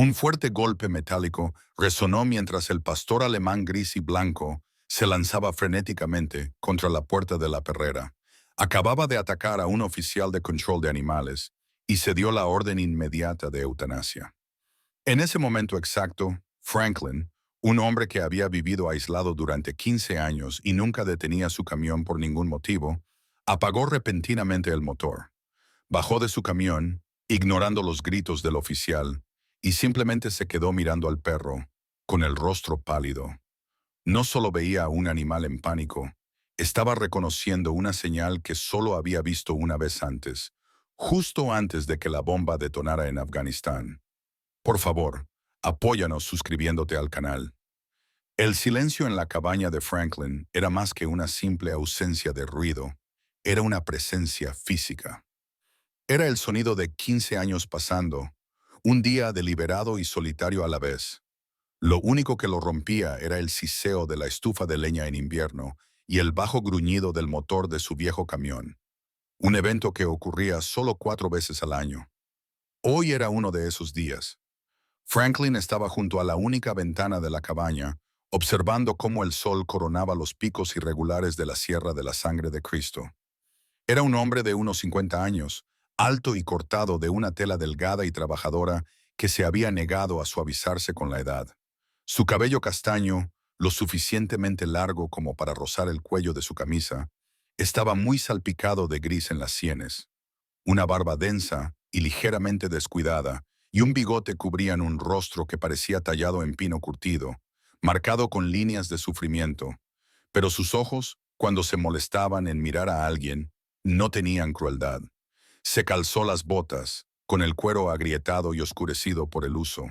Un fuerte golpe metálico resonó mientras el pastor alemán gris y blanco se lanzaba frenéticamente contra la puerta de la perrera. Acababa de atacar a un oficial de control de animales y se dio la orden inmediata de eutanasia. En ese momento exacto, Franklin, un hombre que había vivido aislado durante 15 años y nunca detenía su camión por ningún motivo, apagó repentinamente el motor. Bajó de su camión, ignorando los gritos del oficial, y simplemente se quedó mirando al perro, con el rostro pálido. No solo veía a un animal en pánico, estaba reconociendo una señal que solo había visto una vez antes, justo antes de que la bomba detonara en Afganistán. Por favor, apóyanos suscribiéndote al canal. El silencio en la cabaña de Franklin era más que una simple ausencia de ruido, era una presencia física. Era el sonido de 15 años pasando, un día deliberado y solitario a la vez. Lo único que lo rompía era el siseo de la estufa de leña en invierno y el bajo gruñido del motor de su viejo camión. Un evento que ocurría solo 4 veces al año. Hoy era uno de esos días. Franklin estaba junto a la única ventana de la cabaña, observando cómo el sol coronaba los picos irregulares de la Sierra de la Sangre de Cristo. Era un hombre de unos 50 años, alto y cortado de una tela delgada y trabajadora que se había negado a suavizarse con la edad. Su cabello castaño, lo suficientemente largo como para rozar el cuello de su camisa, estaba muy salpicado de gris en las sienes. Una barba densa y ligeramente descuidada y un bigote cubrían un rostro que parecía tallado en pino curtido, marcado con líneas de sufrimiento, pero sus ojos, cuando se molestaban en mirar a alguien, no tenían crueldad. Se calzó las botas, con el cuero agrietado y oscurecido por el uso.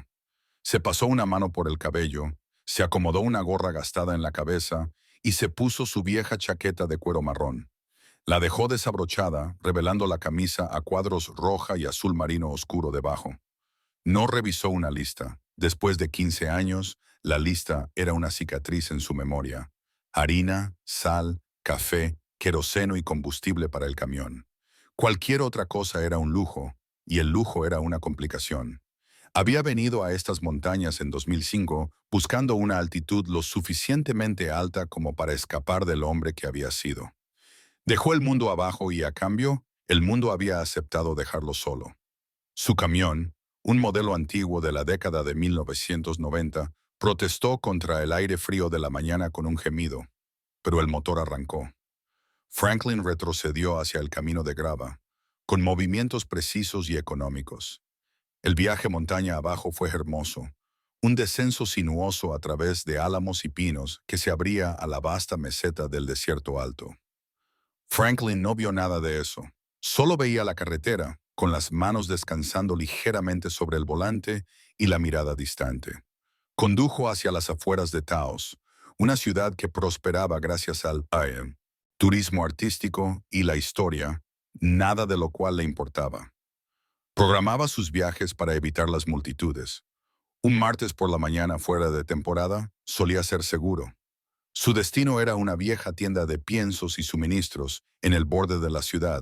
Se pasó una mano por el cabello, se acomodó una gorra gastada en la cabeza y se puso su vieja chaqueta de cuero marrón. La dejó desabrochada, revelando la camisa a cuadros roja y azul marino oscuro debajo. No revisó una lista. Después de 15 años, la lista era una cicatriz en su memoria. Harina, sal, café, queroseno y combustible para el camión. Cualquier otra cosa era un lujo, y el lujo era una complicación. Había venido a estas montañas en 2005 buscando una altitud lo suficientemente alta como para escapar del hombre que había sido. Dejó el mundo abajo y, a cambio, el mundo había aceptado dejarlo solo. Su camión, un modelo antiguo de la década de 1990, protestó contra el aire frío de la mañana con un gemido, pero el motor arrancó. Franklin retrocedió hacia el camino de grava, con movimientos precisos y económicos. El viaje montaña abajo fue hermoso, un descenso sinuoso a través de álamos y pinos que se abría a la vasta meseta del desierto alto. Franklin no vio nada de eso. Solo veía la carretera, con las manos descansando ligeramente sobre el volante y la mirada distante. Condujo hacia las afueras de Taos, una ciudad que prosperaba gracias al turismo artístico y la historia, nada de lo cual le importaba. Programaba sus viajes para evitar las multitudes. Un martes por la mañana fuera de temporada solía ser seguro. Su destino era una vieja tienda de piensos y suministros en el borde de la ciudad,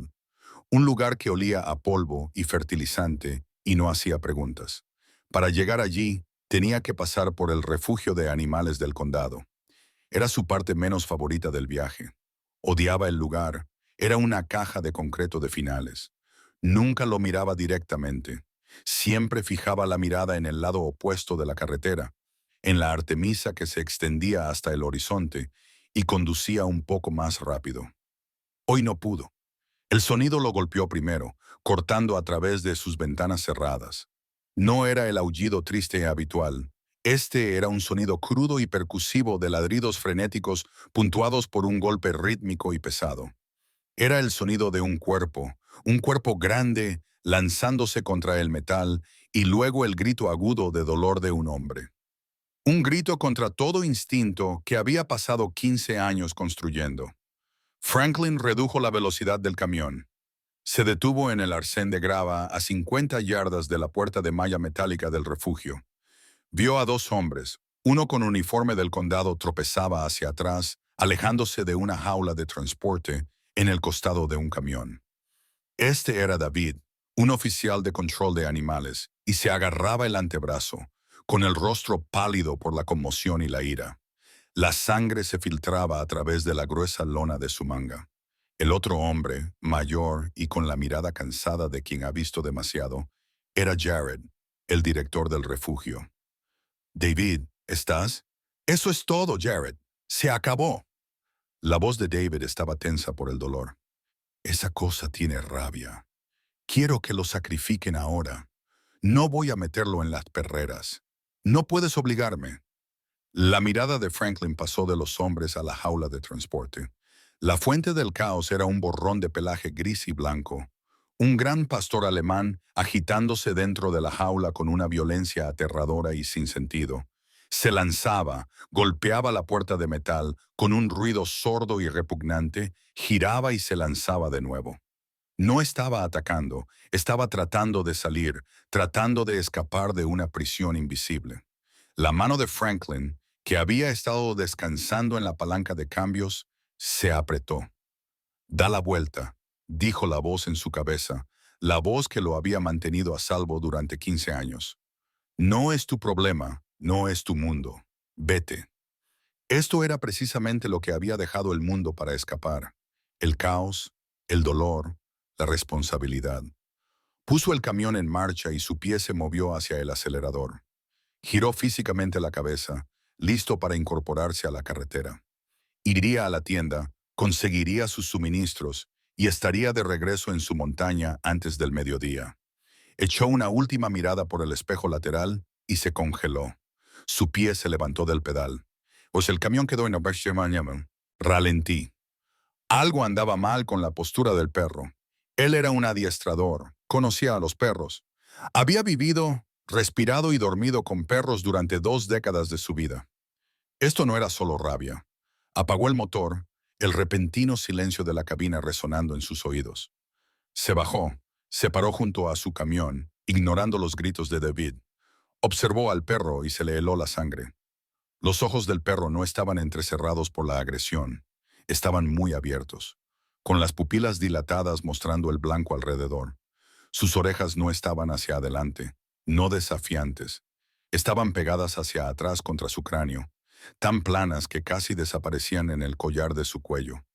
un lugar que olía a polvo y fertilizante y no hacía preguntas. Para llegar allí, tenía que pasar por el refugio de animales del condado. Era su parte menos favorita del viaje. Odiaba el lugar. Era una caja de concreto de finales. Nunca lo miraba directamente. Siempre fijaba la mirada en el lado opuesto de la carretera, en la Artemisa que se extendía hasta el horizonte y conducía un poco más rápido. Hoy no pudo. El sonido lo golpeó primero, cortando a través de sus ventanas cerradas. No era el aullido triste e habitual. Este era un sonido crudo y percusivo de ladridos frenéticos puntuados por un golpe rítmico y pesado. Era el sonido de un cuerpo grande lanzándose contra el metal y luego el grito agudo de dolor de un hombre. Un grito contra todo instinto que había pasado 15 años construyendo. Franklin redujo la velocidad del camión. Se detuvo en el arcén de grava a 50 yardas de la puerta de malla metálica del refugio. Vio a 2 hombres. Uno con uniforme del condado tropezaba hacia atrás, alejándose de una jaula de transporte en el costado de un camión. Este era David, un oficial de control de animales, y se agarraba el antebrazo, con el rostro pálido por la conmoción y la ira. La sangre se filtraba a través de la gruesa lona de su manga. El otro hombre, mayor y con la mirada cansada de quien ha visto demasiado, era Jared, el director del refugio. David, ¿estás? Eso es todo, Jared. Se acabó. La voz de David estaba tensa por el dolor. Esa cosa tiene rabia. Quiero que lo sacrifiquen ahora. No voy a meterlo en las perreras. No puedes obligarme. La mirada de Franklin pasó de los hombres a la jaula de transporte. La fuente del caos era un borrón de pelaje gris y blanco. Un gran pastor alemán agitándose dentro de la jaula con una violencia aterradora y sin sentido. Se lanzaba, golpeaba la puerta de metal con un ruido sordo y repugnante, giraba y se lanzaba de nuevo. No estaba atacando, estaba tratando de salir, tratando de escapar de una prisión invisible. La mano de Franklin, que había estado descansando en la palanca de cambios, se apretó. Da la vuelta, dijo la voz en su cabeza, la voz que lo había mantenido a salvo durante 15 años. No es tu problema, no es tu mundo. Vete. Esto era precisamente lo que había dejado el mundo para escapar. El caos, el dolor, la responsabilidad. Puso el camión en marcha y su pie se movió hacia el acelerador. Giró físicamente la cabeza, listo para incorporarse a la carretera. Iría a la tienda, conseguiría sus suministros y estaría de regreso en su montaña antes del mediodía. Echó una última mirada por el espejo lateral y se congeló. Su pie se levantó del pedal. Pues el camión quedó en el ralentí. Algo andaba mal con la postura del perro. Él era un adiestrador, conocía a los perros. Había vivido, respirado y dormido con perros durante 2 décadas de su vida. Esto no era solo rabia. Apagó el motor, el repentino silencio de la cabina resonando en sus oídos. Se bajó, se paró junto a su camión, ignorando los gritos de David. Observó al perro y se le heló la sangre. Los ojos del perro no estaban entrecerrados por la agresión, estaban muy abiertos, con las pupilas dilatadas mostrando el blanco alrededor. Sus orejas no estaban hacia adelante, no desafiantes, estaban pegadas hacia atrás contra su cráneo, tan planas que casi desaparecían en el collar de su cuello.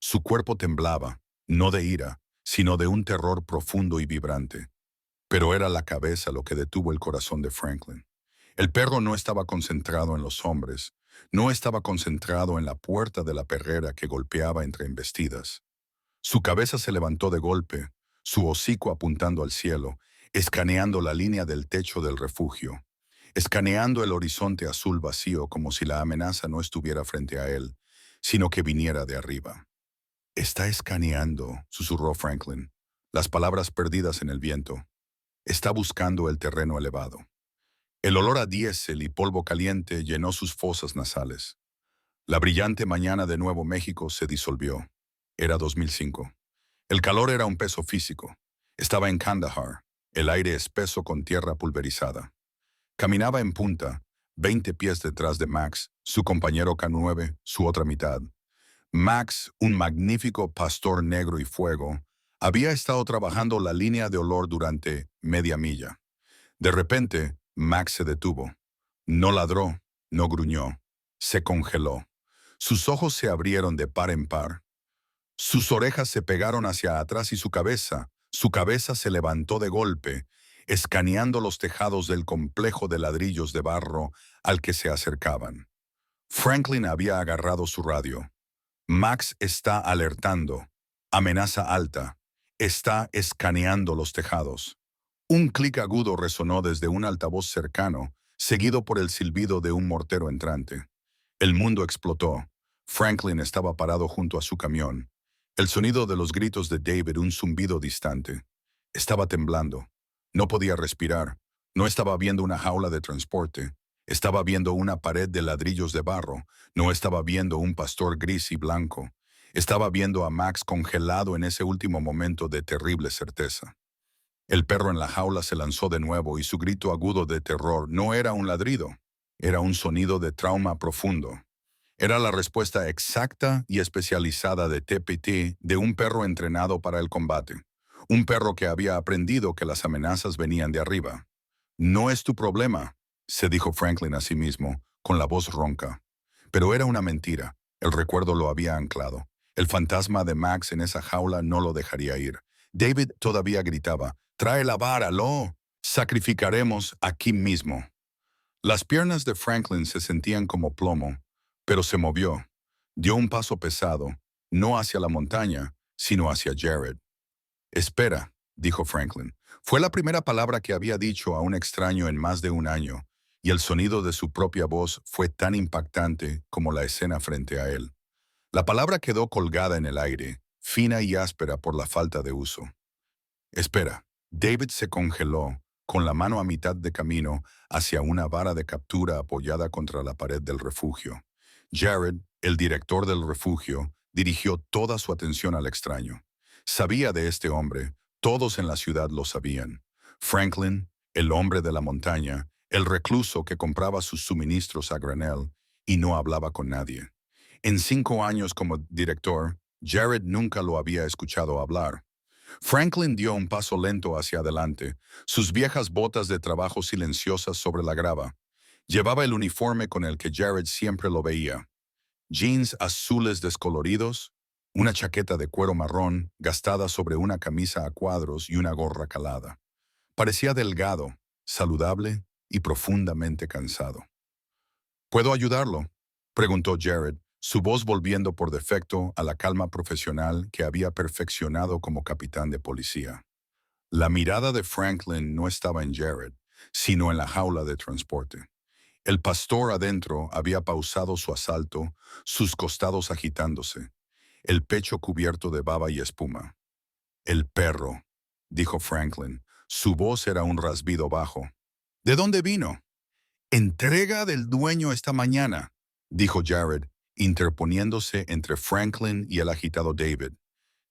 Su cuerpo temblaba, no de ira, sino de un terror profundo y vibrante. Pero era la cabeza lo que detuvo el corazón de Franklin. El perro no estaba concentrado en los hombres, no estaba concentrado en la puerta de la perrera que golpeaba entre embestidas. Su cabeza se levantó de golpe, su hocico apuntando al cielo, escaneando la línea del techo del refugio, escaneando el horizonte azul vacío como si la amenaza no estuviera frente a él, sino que viniera de arriba. Está escaneando, susurró Franklin, las palabras perdidas en el viento. Está buscando el terreno elevado. El olor a diésel y polvo caliente llenó sus fosas nasales. La brillante mañana de Nuevo México se disolvió. Era 2005. El calor era un peso físico. Estaba en Kandahar, el aire espeso con tierra pulverizada. Caminaba en punta, 20 pies detrás de Max, su compañero K9, su otra mitad. Max, un magnífico pastor negro y fuego, había estado trabajando la línea de olor durante media milla. De repente, Max se detuvo. No ladró, no gruñó. Se congeló. Sus ojos se abrieron de par en par. Sus orejas se pegaron hacia atrás y su cabeza se levantó de golpe, escaneando los tejados del complejo de ladrillos de barro al que se acercaban. Franklin había agarrado su radio. Max está alertando. Amenaza alta. Está escaneando los tejados. Un clic agudo resonó desde un altavoz cercano, seguido por el silbido de un mortero entrante. El mundo explotó. Franklin estaba parado junto a su camión. El sonido de los gritos de David, un zumbido distante. Estaba temblando. No podía respirar. No estaba viendo una jaula de transporte. Estaba viendo una pared de ladrillos de barro. No estaba viendo un pastor gris y blanco. Estaba viendo a Max congelado en ese último momento de terrible certeza. El perro en la jaula se lanzó de nuevo y su grito agudo de terror no era un ladrido, era un sonido de trauma profundo. Era la respuesta exacta y especializada de TPT de un perro entrenado para el combate. Un perro que había aprendido que las amenazas venían de arriba. No es tu problema, se dijo Franklin a sí mismo, con la voz ronca. Pero era una mentira. El recuerdo lo había anclado. El fantasma de Max en esa jaula no lo dejaría ir. David todavía gritaba, «¡Trae la vara, lo! Sacrificaremos aquí mismo». Las piernas de Franklin se sentían como plomo, pero se movió. Dio un paso pesado, no hacia la montaña, sino hacia Jared. «Espera», dijo Franklin. Fue la primera palabra que había dicho a un extraño en más de un año, y el sonido de su propia voz fue tan impactante como la escena frente a él. La palabra quedó colgada en el aire, fina y áspera por la falta de uso. «Espera». David se congeló, con la mano a mitad de camino hacia una vara de captura apoyada contra la pared del refugio. Jared, el director del refugio, dirigió toda su atención al extraño. Sabía de este hombre, todos en la ciudad lo sabían. Franklin, el hombre de la montaña, el recluso que compraba sus suministros a granel y no hablaba con nadie. En 5 años como director, Jared nunca lo había escuchado hablar. Franklin dio un paso lento hacia adelante, sus viejas botas de trabajo silenciosas sobre la grava. Llevaba el uniforme con el que Jared siempre lo veía. Jeans azules descoloridos, una chaqueta de cuero marrón gastada sobre una camisa a cuadros y una gorra calada. Parecía delgado, saludable y profundamente cansado. ¿Puedo ayudarlo?, preguntó Jared, su voz volviendo por defecto a la calma profesional que había perfeccionado como capitán de policía. La mirada de Franklin no estaba en Jared, sino en la jaula de transporte. El pastor adentro había pausado su asalto, sus costados agitándose, el pecho cubierto de baba y espuma. «El perro», dijo Franklin. Su voz era un rasbido bajo. «¿De dónde vino?» «Entrega del dueño esta mañana», dijo Jared, interponiéndose entre Franklin y el agitado David.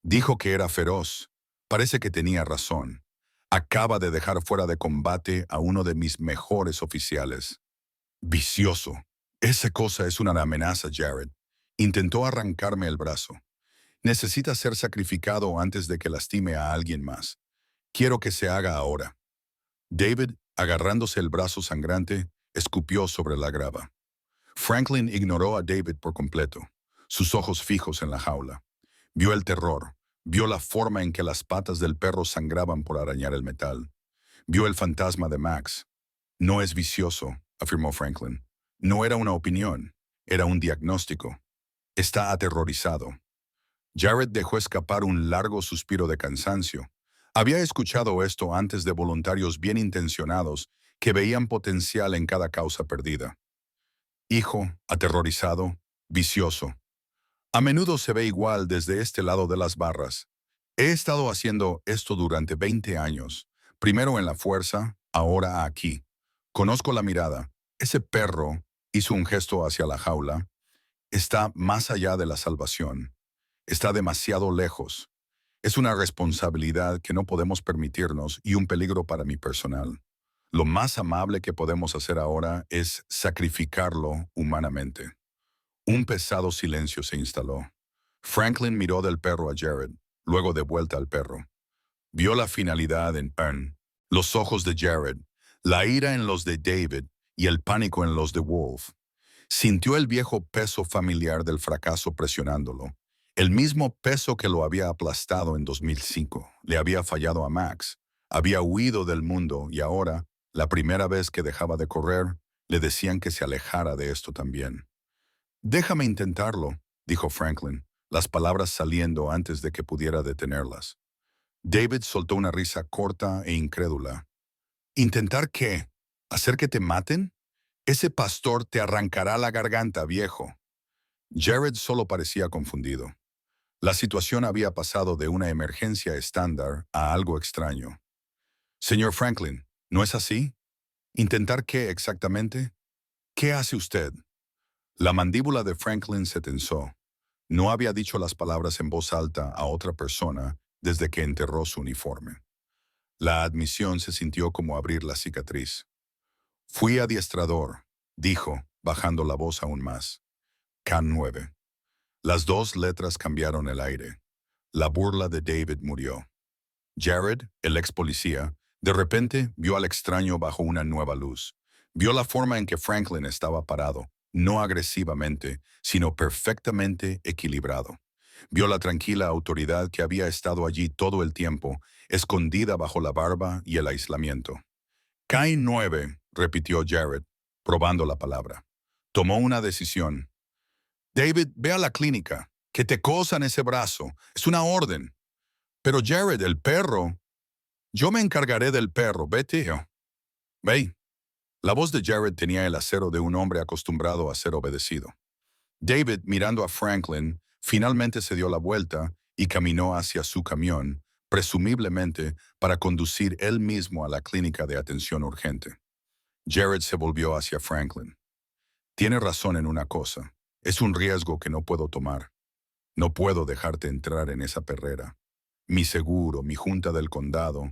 Dijo que era feroz. Parece que tenía razón. Acaba de dejar fuera de combate a uno de mis mejores oficiales. Vicioso. Esa cosa es una amenaza, Jared. Intentó arrancarme el brazo. Necesita ser sacrificado antes de que lastime a alguien más. Quiero que se haga ahora. David, agarrándose el brazo sangrante, escupió sobre la grava. Franklin ignoró a David por completo, sus ojos fijos en la jaula. Vio el terror, vio la forma en que las patas del perro sangraban por arañar el metal. Vio el fantasma de Max. «No es vicioso», afirmó Franklin. «No era una opinión, era un diagnóstico. Está aterrorizado». Jared dejó escapar un largo suspiro de cansancio. Había escuchado esto antes de voluntarios bien intencionados que veían potencial en cada causa perdida. «Hijo, aterrorizado, vicioso. A menudo se ve igual desde este lado de las barras. He estado haciendo esto durante 20 años, primero en la fuerza, ahora aquí. Conozco la mirada. Ese perro», hizo un gesto hacia la jaula, «está más allá de la salvación. Está demasiado lejos. Es una responsabilidad que no podemos permitirnos y un peligro para mi personal. Lo más amable que podemos hacer ahora es sacrificarlo humanamente». Un pesado silencio se instaló. Franklin miró del perro a Jared, luego de vuelta al perro. Vio la finalidad en Ern, los ojos de Jared, la ira en los de David y el pánico en los de Wolf. Sintió el viejo peso familiar del fracaso presionándolo. El mismo peso que lo había aplastado en 2005. Le había fallado a Max. Había huido del mundo y ahora, la primera vez que dejaba de correr, le decían que se alejara de esto también. «Déjame intentarlo», dijo Franklin, las palabras saliendo antes de que pudiera detenerlas. David soltó una risa corta e incrédula. «¿Intentar qué? ¿Hacer que te maten? Ese pastor te arrancará la garganta, viejo». Jared solo parecía confundido. La situación había pasado de una emergencia estándar a algo extraño. «Señor Franklin, ¿no es así? ¿Intentar qué exactamente? ¿Qué hace usted?» La mandíbula de Franklin se tensó. No había dicho las palabras en voz alta a otra persona desde que enterró su uniforme. La admisión se sintió como abrir la cicatriz. «Fui adiestrador», dijo, bajando la voz aún más. «Can 9». Las 2 letras cambiaron el aire. La burla de David murió. Jared, el ex policía, De repente vio al extraño bajo una nueva luz. Vio la forma en que Franklin estaba parado, no agresivamente, sino perfectamente equilibrado. Vio la tranquila autoridad que había estado allí todo el tiempo, escondida bajo la barba y el aislamiento. Cain 9, repitió Jared, probando la palabra. Tomó una decisión. David, ve a la clínica. Que te cosan ese brazo. Es una orden. Pero Jared, el perro. Yo me encargaré del perro. Vete, tío. Ve. La voz de Jared tenía el acero de un hombre acostumbrado a ser obedecido. David, mirando a Franklin, finalmente se dio la vuelta y caminó hacia su camión, presumiblemente para conducir él mismo a la clínica de atención urgente. Jared se volvió hacia Franklin. Tiene razón en una cosa. Es un riesgo que no puedo tomar. No puedo dejarte entrar en esa perrera. Mi seguro, mi junta del condado,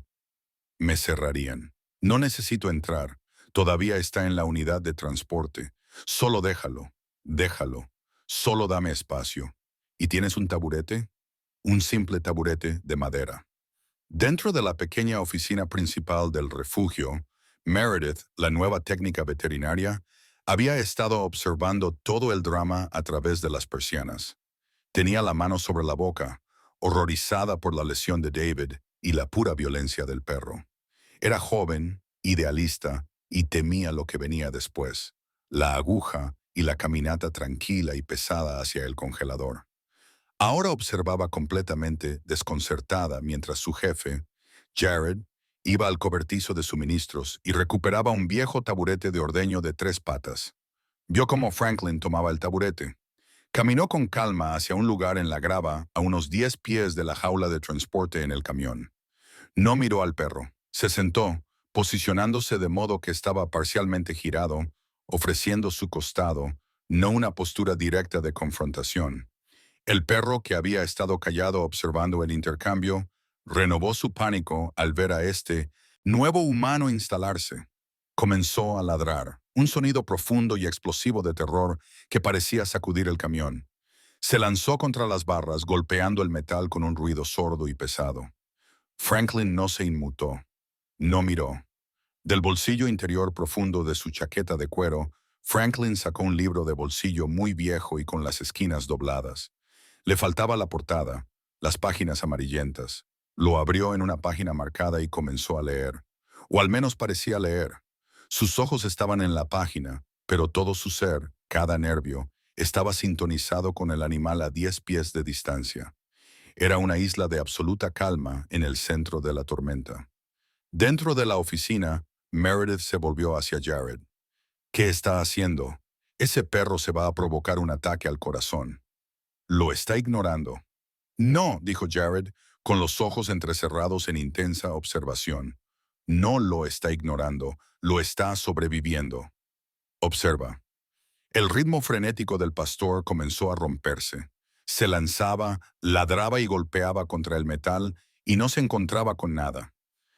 me cerrarían. No necesito entrar. Todavía está en la unidad de transporte. Solo déjalo. Déjalo. Solo dame espacio. ¿Y tienes un taburete? Un simple taburete de madera. Dentro de la pequeña oficina principal del refugio, Meredith, la nueva técnica veterinaria, había estado observando todo el drama a través de las persianas. Tenía la mano sobre la boca, horrorizada por la lesión de David y la pura violencia del perro. Era joven, idealista, y temía lo que venía después, la aguja y la caminata tranquila y pesada hacia el congelador. Ahora observaba completamente desconcertada mientras su jefe, Jared, iba al cobertizo de suministros y recuperaba un viejo taburete de ordeño de 3 patas. Vio cómo Franklin tomaba el taburete. Caminó con calma hacia un lugar en la grava a unos 10 pies de la jaula de transporte en el camión. No miró al perro. Se sentó, posicionándose de modo que estaba parcialmente girado, ofreciendo su costado, no una postura directa de confrontación. El perro, que había estado callado observando el intercambio, renovó su pánico al ver a este nuevo humano instalarse. Comenzó a ladrar, un sonido profundo y explosivo de terror que parecía sacudir el camión. Se lanzó contra las barras, golpeando el metal con un ruido sordo y pesado. Franklin no se inmutó. No miró. Del bolsillo interior profundo de su chaqueta de cuero, Franklin sacó un libro de bolsillo muy viejo y con las esquinas dobladas. Le faltaba la portada, las páginas amarillentas. Lo abrió en una página marcada y comenzó a leer. O al menos parecía leer. Sus ojos estaban en la página, pero todo su ser, cada nervio, estaba sintonizado con el animal a 10 pies de distancia. Era una isla de absoluta calma en el centro de la tormenta. Dentro de la oficina, Meredith se volvió hacia Jared. ¿Qué está haciendo? Ese perro se va a provocar un ataque al corazón. Lo está ignorando. No, dijo Jared, con los ojos entrecerrados en intensa observación. No lo está ignorando, lo está sobreviviendo. Observa. El ritmo frenético del pastor comenzó a romperse. Se lanzaba, ladraba y golpeaba contra el metal y no se encontraba con nada.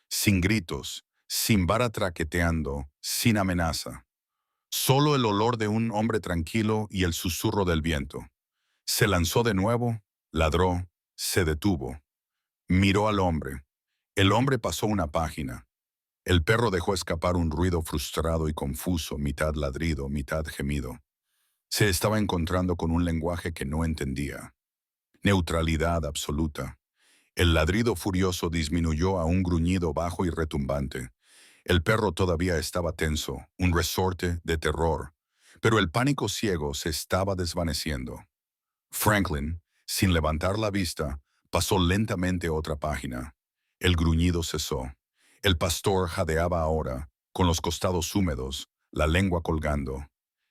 Sin gritos, sin vara traqueteando, sin amenaza. Solo el olor de un hombre tranquilo y el susurro del viento. Se lanzó de nuevo, ladró, se detuvo. Miró al hombre. El hombre pasó una página. El perro dejó escapar un ruido frustrado y confuso, mitad ladrido, mitad gemido. Se estaba encontrando con un lenguaje que no entendía. Neutralidad absoluta. El ladrido furioso disminuyó a un gruñido bajo y retumbante. El perro todavía estaba tenso, un resorte de terror, pero el pánico ciego se estaba desvaneciendo. Franklin, sin levantar la vista, pasó lentamente otra página. El gruñido cesó. El pastor jadeaba ahora, con los costados húmedos, la lengua colgando.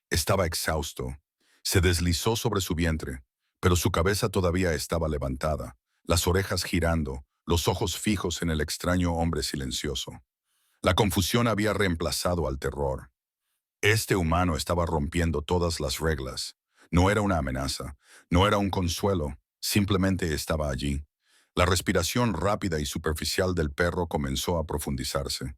Estaba exhausto. Se deslizó sobre su vientre, pero su cabeza todavía estaba levantada, las orejas girando, los ojos fijos en el extraño hombre silencioso. La confusión había reemplazado al terror. Este humano estaba rompiendo todas las reglas. No era una amenaza, no era un consuelo, simplemente estaba allí. La respiración rápida y superficial del perro comenzó a profundizarse.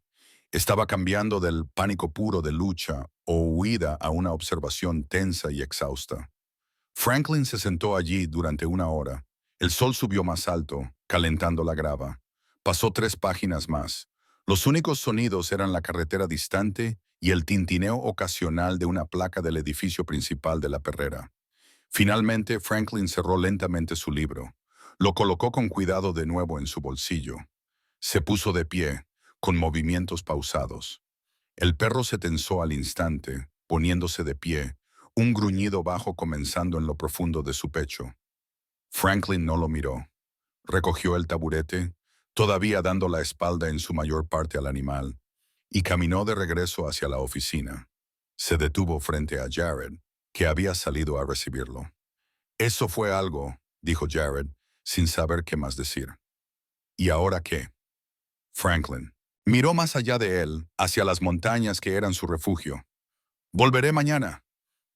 Estaba cambiando del pánico puro de lucha o huida a una observación tensa y exhausta. Franklin se sentó allí durante una hora. El sol subió más alto, calentando la grava. Pasó 3 páginas más. Los únicos sonidos eran la carretera distante y el tintineo ocasional de una placa del edificio principal de la perrera. Finalmente, Franklin cerró lentamente su libro. Lo colocó con cuidado de nuevo en su bolsillo. Se puso de pie, con movimientos pausados. El perro se tensó al instante, poniéndose de pie, un gruñido bajo comenzando en lo profundo de su pecho. Franklin no lo miró. Recogió el taburete, todavía dando la espalda en su mayor parte al animal, y caminó de regreso hacia la oficina. Se detuvo frente a Jared, que había salido a recibirlo. «Eso fue algo», dijo Jared, sin saber qué más decir. «¿Y ahora qué?» Franklin miró más allá de él, hacia las montañas que eran su refugio. «Volveré mañana».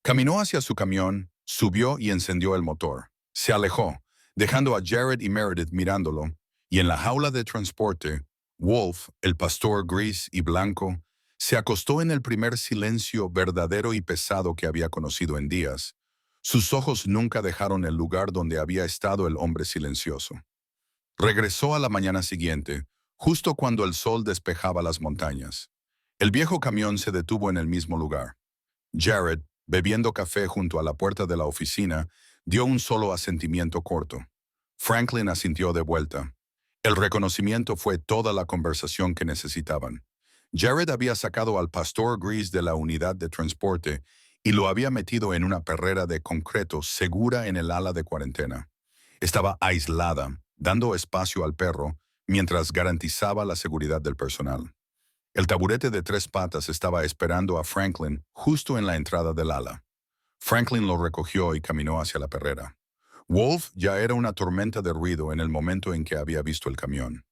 Caminó hacia su camión, subió y encendió el motor. Se alejó, dejando a Jared y Meredith mirándolo, y en la jaula de transporte, Wolf, el pastor gris y blanco, se acostó en el primer silencio verdadero y pesado que había conocido en días. Sus ojos nunca dejaron el lugar donde había estado el hombre silencioso. Regresó a la mañana siguiente, justo cuando el sol despejaba las montañas. El viejo camión se detuvo en el mismo lugar. Jared, bebiendo café junto a la puerta de la oficina, dio un solo asentimiento corto. Franklin asintió de vuelta. El reconocimiento fue toda la conversación que necesitaban. Jared había sacado al pastor gris de la unidad de transporte y lo había metido en una perrera de concreto segura en el ala de cuarentena. Estaba aislada, dando espacio al perro, mientras garantizaba la seguridad del personal. El taburete de 3 patas estaba esperando a Franklin justo en la entrada del ala. Franklin lo recogió y caminó hacia la perrera. Wolf ya era una tormenta de ruido en el momento en que había visto el camión.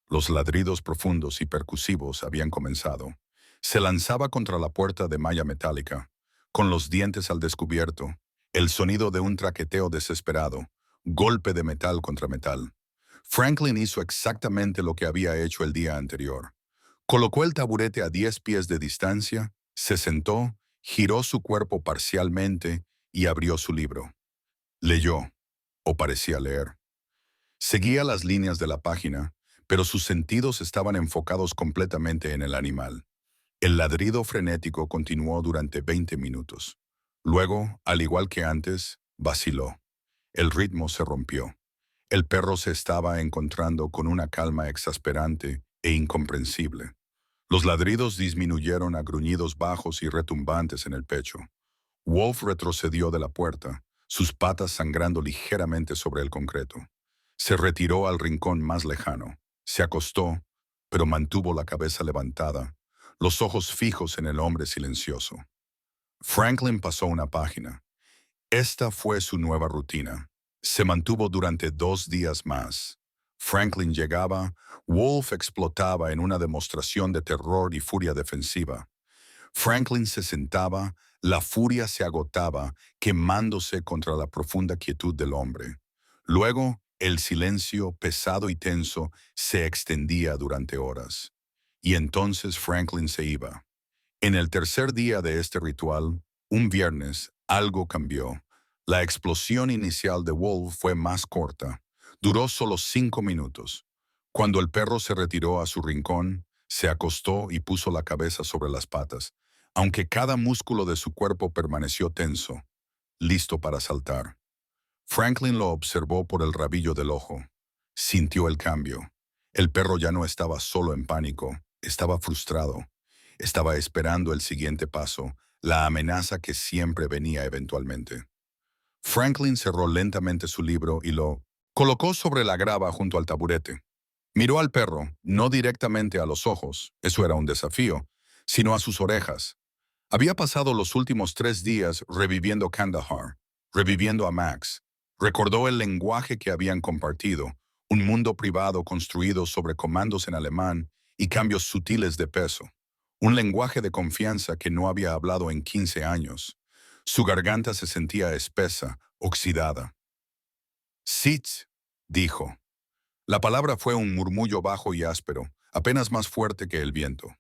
Los ladridos profundos y percusivos habían comenzado. Se lanzaba contra la puerta de malla metálica, con los dientes al descubierto, el sonido de un traqueteo desesperado, golpe de metal contra metal. Franklin hizo exactamente lo que había hecho el día anterior. Colocó el taburete a 10 pies de distancia, se sentó, giró su cuerpo parcialmente y abrió su libro. Leyó, o parecía leer. Seguía las líneas de la página, pero sus sentidos estaban enfocados completamente en el animal. El ladrido frenético continuó durante 20 minutos. Luego, al igual que antes, vaciló. El ritmo se rompió. El perro se estaba encontrando con una calma exasperante e incomprensible. Los ladridos disminuyeron a gruñidos bajos y retumbantes en el pecho. Wolf retrocedió de la puerta, sus patas sangrando ligeramente sobre el concreto. Se retiró al rincón más lejano. Se acostó, pero mantuvo la cabeza levantada, los ojos fijos en el hombre silencioso. Franklin pasó una página. Esta fue su nueva rutina. Se mantuvo durante 2 días más. Franklin llegaba, Wolf explotaba en una demostración de terror y furia defensiva. Franklin se sentaba, la furia se agotaba, quemándose contra la profunda quietud del hombre. Luego, el silencio, pesado y tenso, se extendía durante horas. Y entonces Franklin se iba. En el tercer día de este ritual, un viernes, algo cambió. La explosión inicial de Wolf fue más corta. Duró solo 5 minutos. Cuando el perro se retiró a su rincón, se acostó y puso la cabeza sobre las patas, aunque cada músculo de su cuerpo permaneció tenso, listo para saltar. Franklin lo observó por el rabillo del ojo. Sintió el cambio. El perro ya no estaba solo en pánico, estaba frustrado. Estaba esperando el siguiente paso, la amenaza que siempre venía eventualmente. Franklin cerró lentamente su libro y lo colocó sobre la grava junto al taburete. Miró al perro, no directamente a los ojos, eso era un desafío, sino a sus orejas. Había pasado los últimos 3 días reviviendo Kandahar, reviviendo a Max. Recordó el lenguaje que habían compartido, un mundo privado construido sobre comandos en alemán y cambios sutiles de peso. Un lenguaje de confianza que no había hablado en 15 años. Su garganta se sentía espesa, oxidada. «Sitz», dijo. La palabra fue un murmullo bajo y áspero, apenas más fuerte que el viento.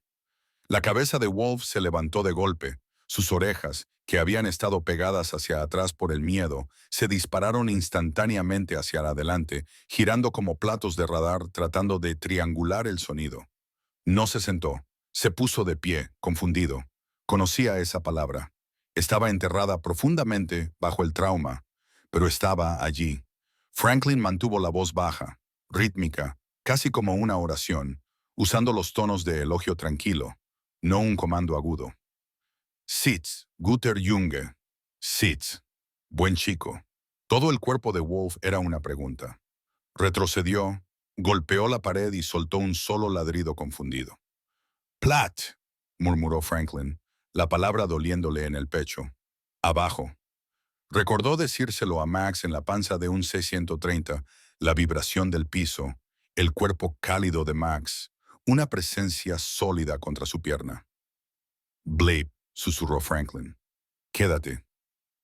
La cabeza de Wolf se levantó de golpe. Sus orejas, que habían estado pegadas hacia atrás por el miedo, se dispararon instantáneamente hacia adelante, girando como platos de radar tratando de triangular el sonido. No se sentó. Se puso de pie, confundido. Conocía esa palabra. Estaba enterrada profundamente bajo el trauma, pero estaba allí. Franklin mantuvo la voz baja, rítmica, casi como una oración, usando los tonos de elogio tranquilo, no un comando agudo. Sitz, guter Junge. Sitz. Buen chico. Todo el cuerpo de Wolf era una pregunta. Retrocedió, golpeó la pared y soltó un solo ladrido confundido. Platt, murmuró Franklin, la palabra doliéndole en el pecho. Abajo. Recordó decírselo a Max en la panza de un C-130, la vibración del piso, el cuerpo cálido de Max, una presencia sólida contra su pierna. Blip, susurró Franklin. Quédate.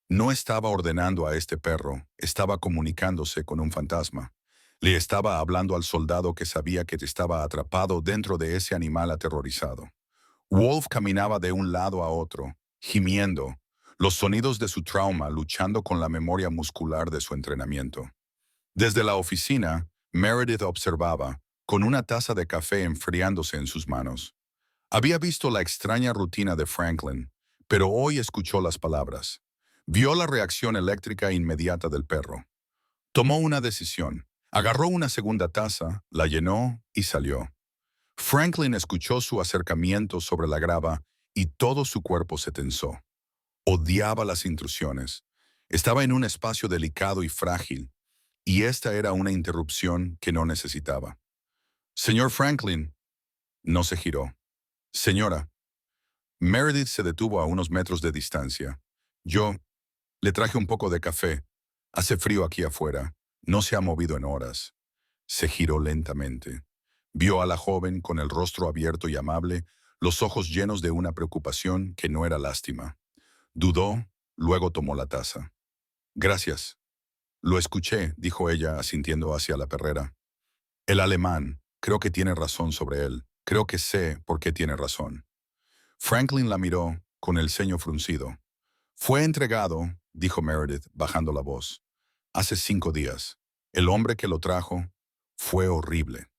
No estaba ordenando a este perro, estaba comunicándose con un fantasma. Le estaba hablando al soldado que sabía que estaba atrapado dentro de ese animal aterrorizado. Wolf caminaba de un lado a otro, gimiendo, los sonidos de su trauma luchando con la memoria muscular de su entrenamiento. Desde la oficina, Meredith observaba, con una taza de café enfriándose en sus manos. Había visto la extraña rutina de Franklin, pero hoy escuchó las palabras. Vio la reacción eléctrica inmediata del perro. Tomó una decisión. Agarró una segunda taza, la llenó y salió. Franklin escuchó su acercamiento sobre la grava y todo su cuerpo se tensó. Odiaba las intrusiones. Estaba en un espacio delicado y frágil, y esta era una interrupción que no necesitaba. Señor Franklin, no se giró. Señora. Meredith se detuvo a unos metros de distancia. Yo le traje un poco de café. Hace frío aquí afuera. No se ha movido en horas. Se giró lentamente. Vio a la joven con el rostro abierto y amable, los ojos llenos de una preocupación que no era lástima. Dudó, luego tomó la taza. Gracias. Lo escuché, dijo ella, asintiendo hacia la perrera. El alemán, creo que tiene razón sobre él. Creo que sé por qué tiene razón. Franklin la miró, con el ceño fruncido. Fue entregado, dijo Meredith, bajando la voz. Hace 5 días. El hombre que lo trajo fue horrible.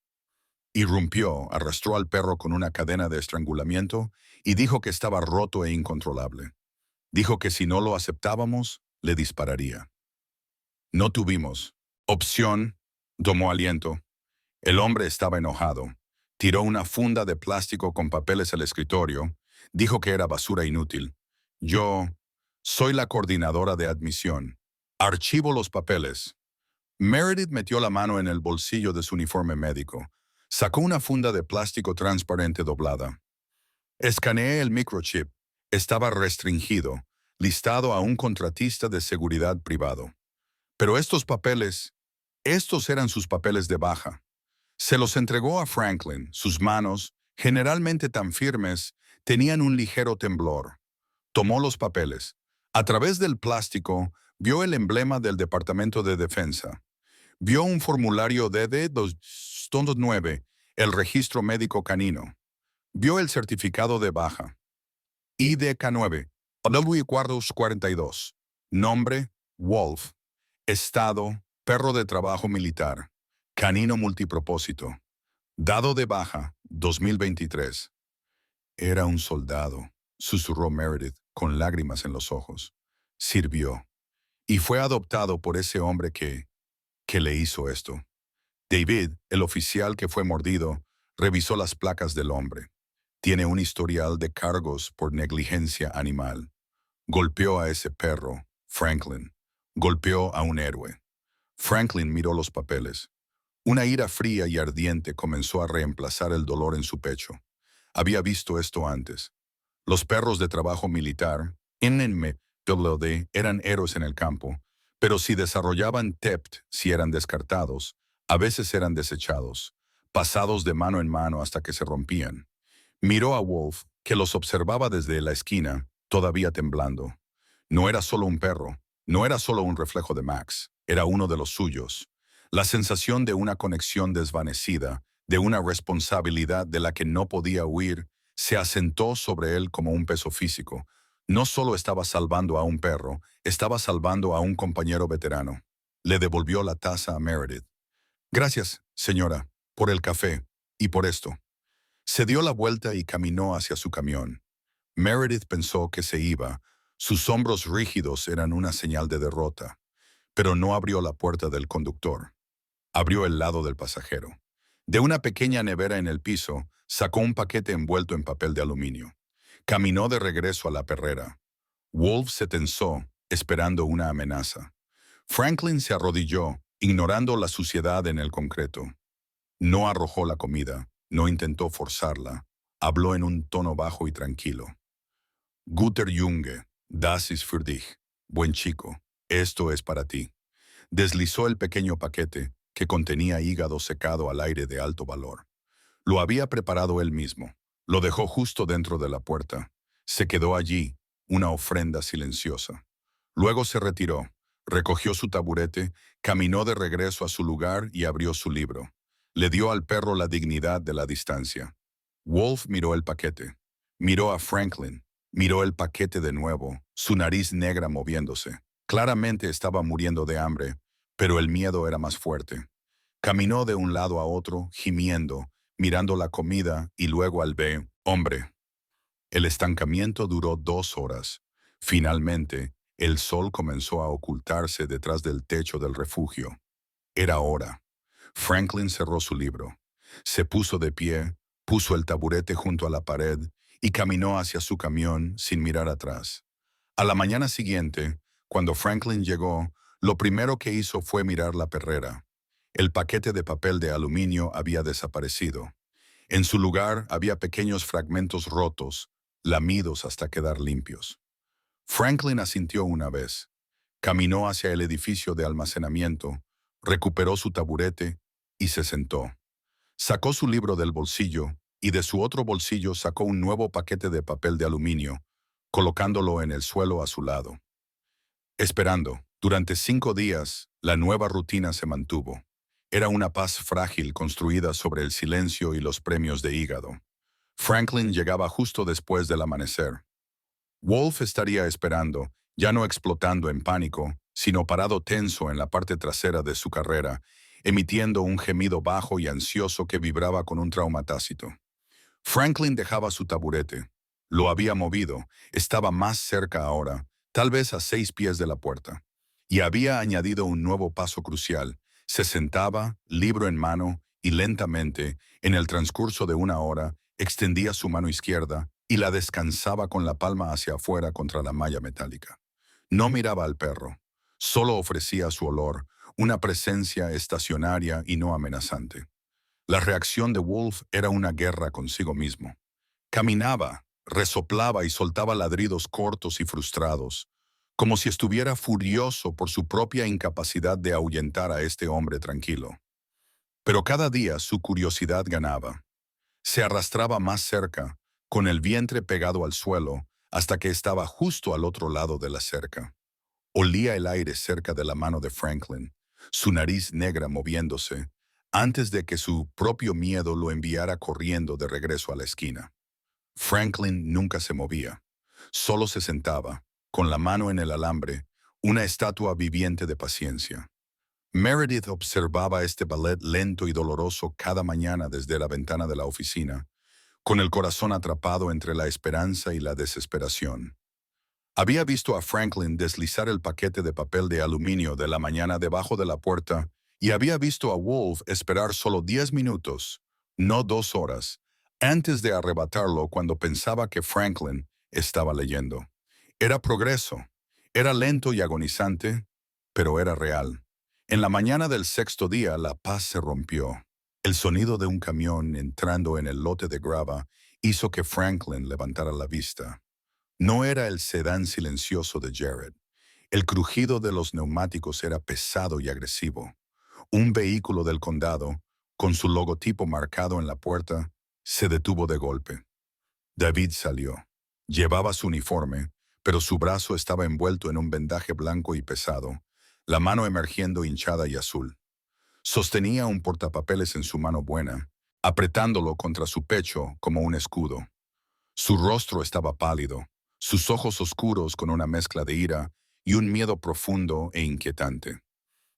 Irrumpió, arrastró al perro con una cadena de estrangulamiento y dijo que estaba roto e incontrolable. Dijo que si no lo aceptábamos, le dispararía. No tuvimos opción, tomó aliento. El hombre estaba enojado. Tiró una funda de plástico con papeles al escritorio. Dijo que era basura inútil. Yo soy la coordinadora de admisión. Archivo los papeles. Meredith metió la mano en el bolsillo de su uniforme médico. Sacó una funda de plástico transparente doblada. Escaneé el microchip. Estaba restringido, listado a un contratista de seguridad privado. Pero estos eran sus papeles de baja. Se los entregó a Franklin. Sus manos, generalmente tan firmes, tenían un ligero temblor. Tomó los papeles. A través del plástico, vio el emblema del Departamento de Defensa. Vio un formulario DD-209, el registro médico canino. Vio el certificado de baja. IDK9, W442. Nombre, Wolf. Estado, perro de trabajo militar. Canino multipropósito. Dado de baja, 2023. Era un soldado, susurró Meredith, con lágrimas en los ojos. Sirvió. Y fue adoptado por ese hombre que le hizo esto. David, el oficial que fue mordido, revisó las placas del hombre. Tiene un historial de cargos por negligencia animal. Golpeó a ese perro, Franklin. Golpeó a un héroe. Franklin miró los papeles. Una ira fría y ardiente comenzó a reemplazar el dolor en su pecho. Había visto esto antes. Los perros de trabajo militar, NMWD, eran héroes en el campo, pero si desarrollaban TEPT, si eran descartados, a veces eran desechados, pasados de mano en mano hasta que se rompían. Miró a Wolf, que los observaba desde la esquina, todavía temblando. No era solo un perro, no era solo un reflejo de Max, era uno de los suyos. La sensación de una conexión desvanecida, de una responsabilidad de la que no podía huir, se asentó sobre él como un peso físico. No solo estaba salvando a un perro, estaba salvando a un compañero veterano. Le devolvió la taza a Meredith. Gracias, señora, por el café y por esto. Se dio la vuelta y caminó hacia su camión. Meredith pensó que se iba. Sus hombros rígidos eran una señal de derrota, pero no abrió la puerta del conductor. Abrió el lado del pasajero. De una pequeña nevera en el piso, sacó un paquete envuelto en papel de aluminio. Caminó de regreso a la perrera. Wolf se tensó, esperando una amenaza. Franklin se arrodilló, ignorando la suciedad en el concreto. No arrojó la comida, no intentó forzarla. Habló en un tono bajo y tranquilo. Guter Junge, das ist für dich. Buen chico, esto es para ti. Deslizó el pequeño paquete, que contenía hígado secado al aire de alto valor. Lo había preparado él mismo. Lo dejó justo dentro de la puerta. Se quedó allí, una ofrenda silenciosa. Luego se retiró, recogió su taburete, caminó de regreso a su lugar y abrió su libro. Le dio al perro la dignidad de la distancia. Wolf miró el paquete. Miró a Franklin. Miró el paquete de nuevo, su nariz negra moviéndose. Claramente estaba muriendo de hambre, pero el miedo era más fuerte. Caminó de un lado a otro, gimiendo, mirando la comida y luego al hombre. El estancamiento duró 2 horas. Finalmente, el sol comenzó a ocultarse detrás del techo del refugio. Era hora. Franklin cerró su libro. Se puso de pie, puso el taburete junto a la pared y caminó hacia su camión sin mirar atrás. A la mañana siguiente, cuando Franklin llegó, lo primero que hizo fue mirar la perrera. El paquete de papel de aluminio había desaparecido. En su lugar había pequeños fragmentos rotos, lamidos hasta quedar limpios. Franklin asintió una vez. Caminó hacia el edificio de almacenamiento, recuperó su taburete y se sentó. Sacó su libro del bolsillo y de su otro bolsillo sacó un nuevo paquete de papel de aluminio, colocándolo en el suelo a su lado. Esperando, durante 5 días, la nueva rutina se mantuvo. Era una paz frágil construida sobre el silencio y los premios de hígado. Franklin llegaba justo después del amanecer. Wolf estaría esperando, ya no explotando en pánico, sino parado tenso en la parte trasera de su carrera, emitiendo un gemido bajo y ansioso que vibraba con un trauma tácito. Franklin dejaba su taburete. Lo había movido, estaba más cerca ahora, tal vez a 6 pies de la puerta. Y había añadido un nuevo paso crucial. Se sentaba, libro en mano, y lentamente, en el transcurso de 1 hora, extendía su mano izquierda y la descansaba con la palma hacia afuera contra la malla metálica. No miraba al perro, solo ofrecía su olor, una presencia estacionaria y no amenazante. La reacción de Wolf era una guerra consigo mismo. Caminaba, resoplaba y soltaba ladridos cortos y frustrados, como si estuviera furioso por su propia incapacidad de ahuyentar a este hombre tranquilo. Pero cada día su curiosidad ganaba. Se arrastraba más cerca, con el vientre pegado al suelo, hasta que estaba justo al otro lado de la cerca. Olía el aire cerca de la mano de Franklin, su nariz negra moviéndose, antes de que su propio miedo lo enviara corriendo de regreso a la esquina. Franklin nunca se movía, solo se sentaba, con la mano en el alambre, una estatua viviente de paciencia. Meredith observaba este ballet lento y doloroso cada mañana desde la ventana de la oficina, con el corazón atrapado entre la esperanza y la desesperación. Había visto a Franklin deslizar el paquete de papel de aluminio de la mañana debajo de la puerta y había visto a Wolf esperar solo 10 minutos, no 2 horas, antes de arrebatarlo cuando pensaba que Franklin estaba leyendo. Era progreso, era lento y agonizante, pero era real. En la mañana del 6.º día la paz se rompió. El sonido de un camión entrando en el lote de grava hizo que Franklin levantara la vista. No era el sedán silencioso de Jared. El crujido de los neumáticos era pesado y agresivo. Un vehículo del condado, con su logotipo marcado en la puerta, se detuvo de golpe. David salió. Llevaba su uniforme, pero su brazo estaba envuelto en un vendaje blanco y pesado, la mano emergiendo hinchada y azul. Sostenía un portapapeles en su mano buena, apretándolo contra su pecho como un escudo. Su rostro estaba pálido, sus ojos oscuros con una mezcla de ira y un miedo profundo e inquietante.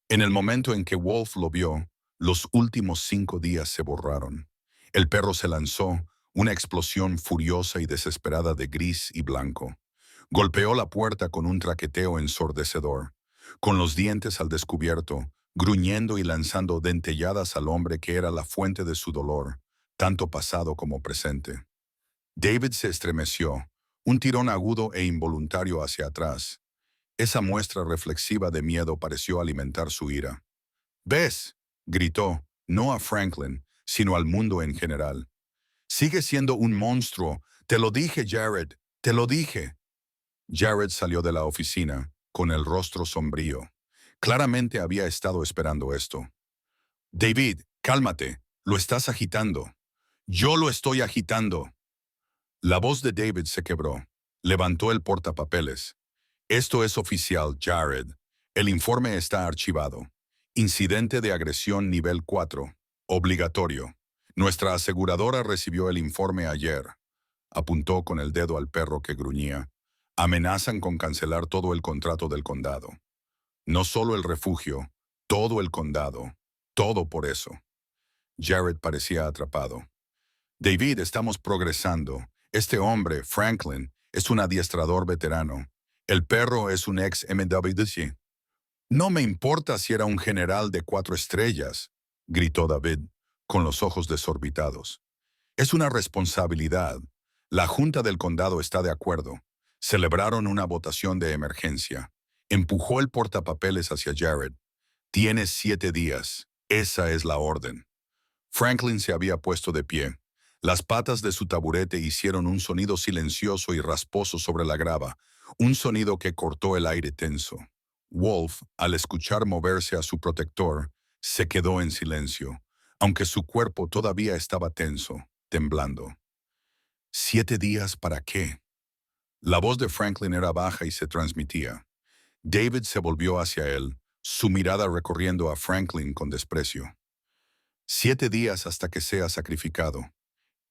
En el momento en que Wolf lo vio, los últimos 5 días se borraron. El perro se lanzó, Una explosión furiosa y desesperada de gris y blanco. Golpeó la puerta con un traqueteo ensordecedor, con los dientes al descubierto, gruñendo y lanzando dentelladas al hombre que era la fuente de su dolor, tanto pasado como presente. David se estremeció, un tirón agudo e involuntario hacia atrás. Esa muestra reflexiva de miedo pareció alimentar su ira. «¿Ves?», gritó, no a Franklin, sino al mundo en general. «Sigue siendo un monstruo. Te lo dije, Jared. Te lo dije». Jared salió de la oficina, con el rostro sombrío. Claramente había estado esperando esto. «David, cálmate. Lo estás agitando». «Yo lo estoy agitando». La voz de David se quebró. Levantó el portapapeles. «Esto es oficial, Jared. El informe está archivado. Incidente de agresión nivel 4. Obligatorio. Nuestra aseguradora recibió el informe ayer». Apuntó con el dedo al perro que gruñía. «Amenazan con cancelar todo el contrato del condado. No solo el refugio, todo el condado. Todo por eso». Jared parecía atrapado. «David, estamos progresando. Este hombre, Franklin, es un adiestrador veterano. El perro es un ex MWC». «No me importa si era un general de 4 estrellas», gritó David, con los ojos desorbitados. «Es una responsabilidad. La Junta del Condado está de acuerdo. Celebraron una votación de emergencia». Empujó el portapapeles hacia Jared. «Tienes 7 días. Esa es la orden». Franklin se había puesto de pie. Las patas de su taburete hicieron un sonido silencioso y rasposo sobre la grava, un sonido que cortó el aire tenso. Wolf, al escuchar moverse a su protector, se quedó en silencio, aunque su cuerpo todavía estaba tenso, temblando. «¿7 días para qué?». La voz de Franklin era baja y se transmitía. David se volvió hacia él, su mirada recorriendo a Franklin con desprecio. «7 días hasta que sea sacrificado.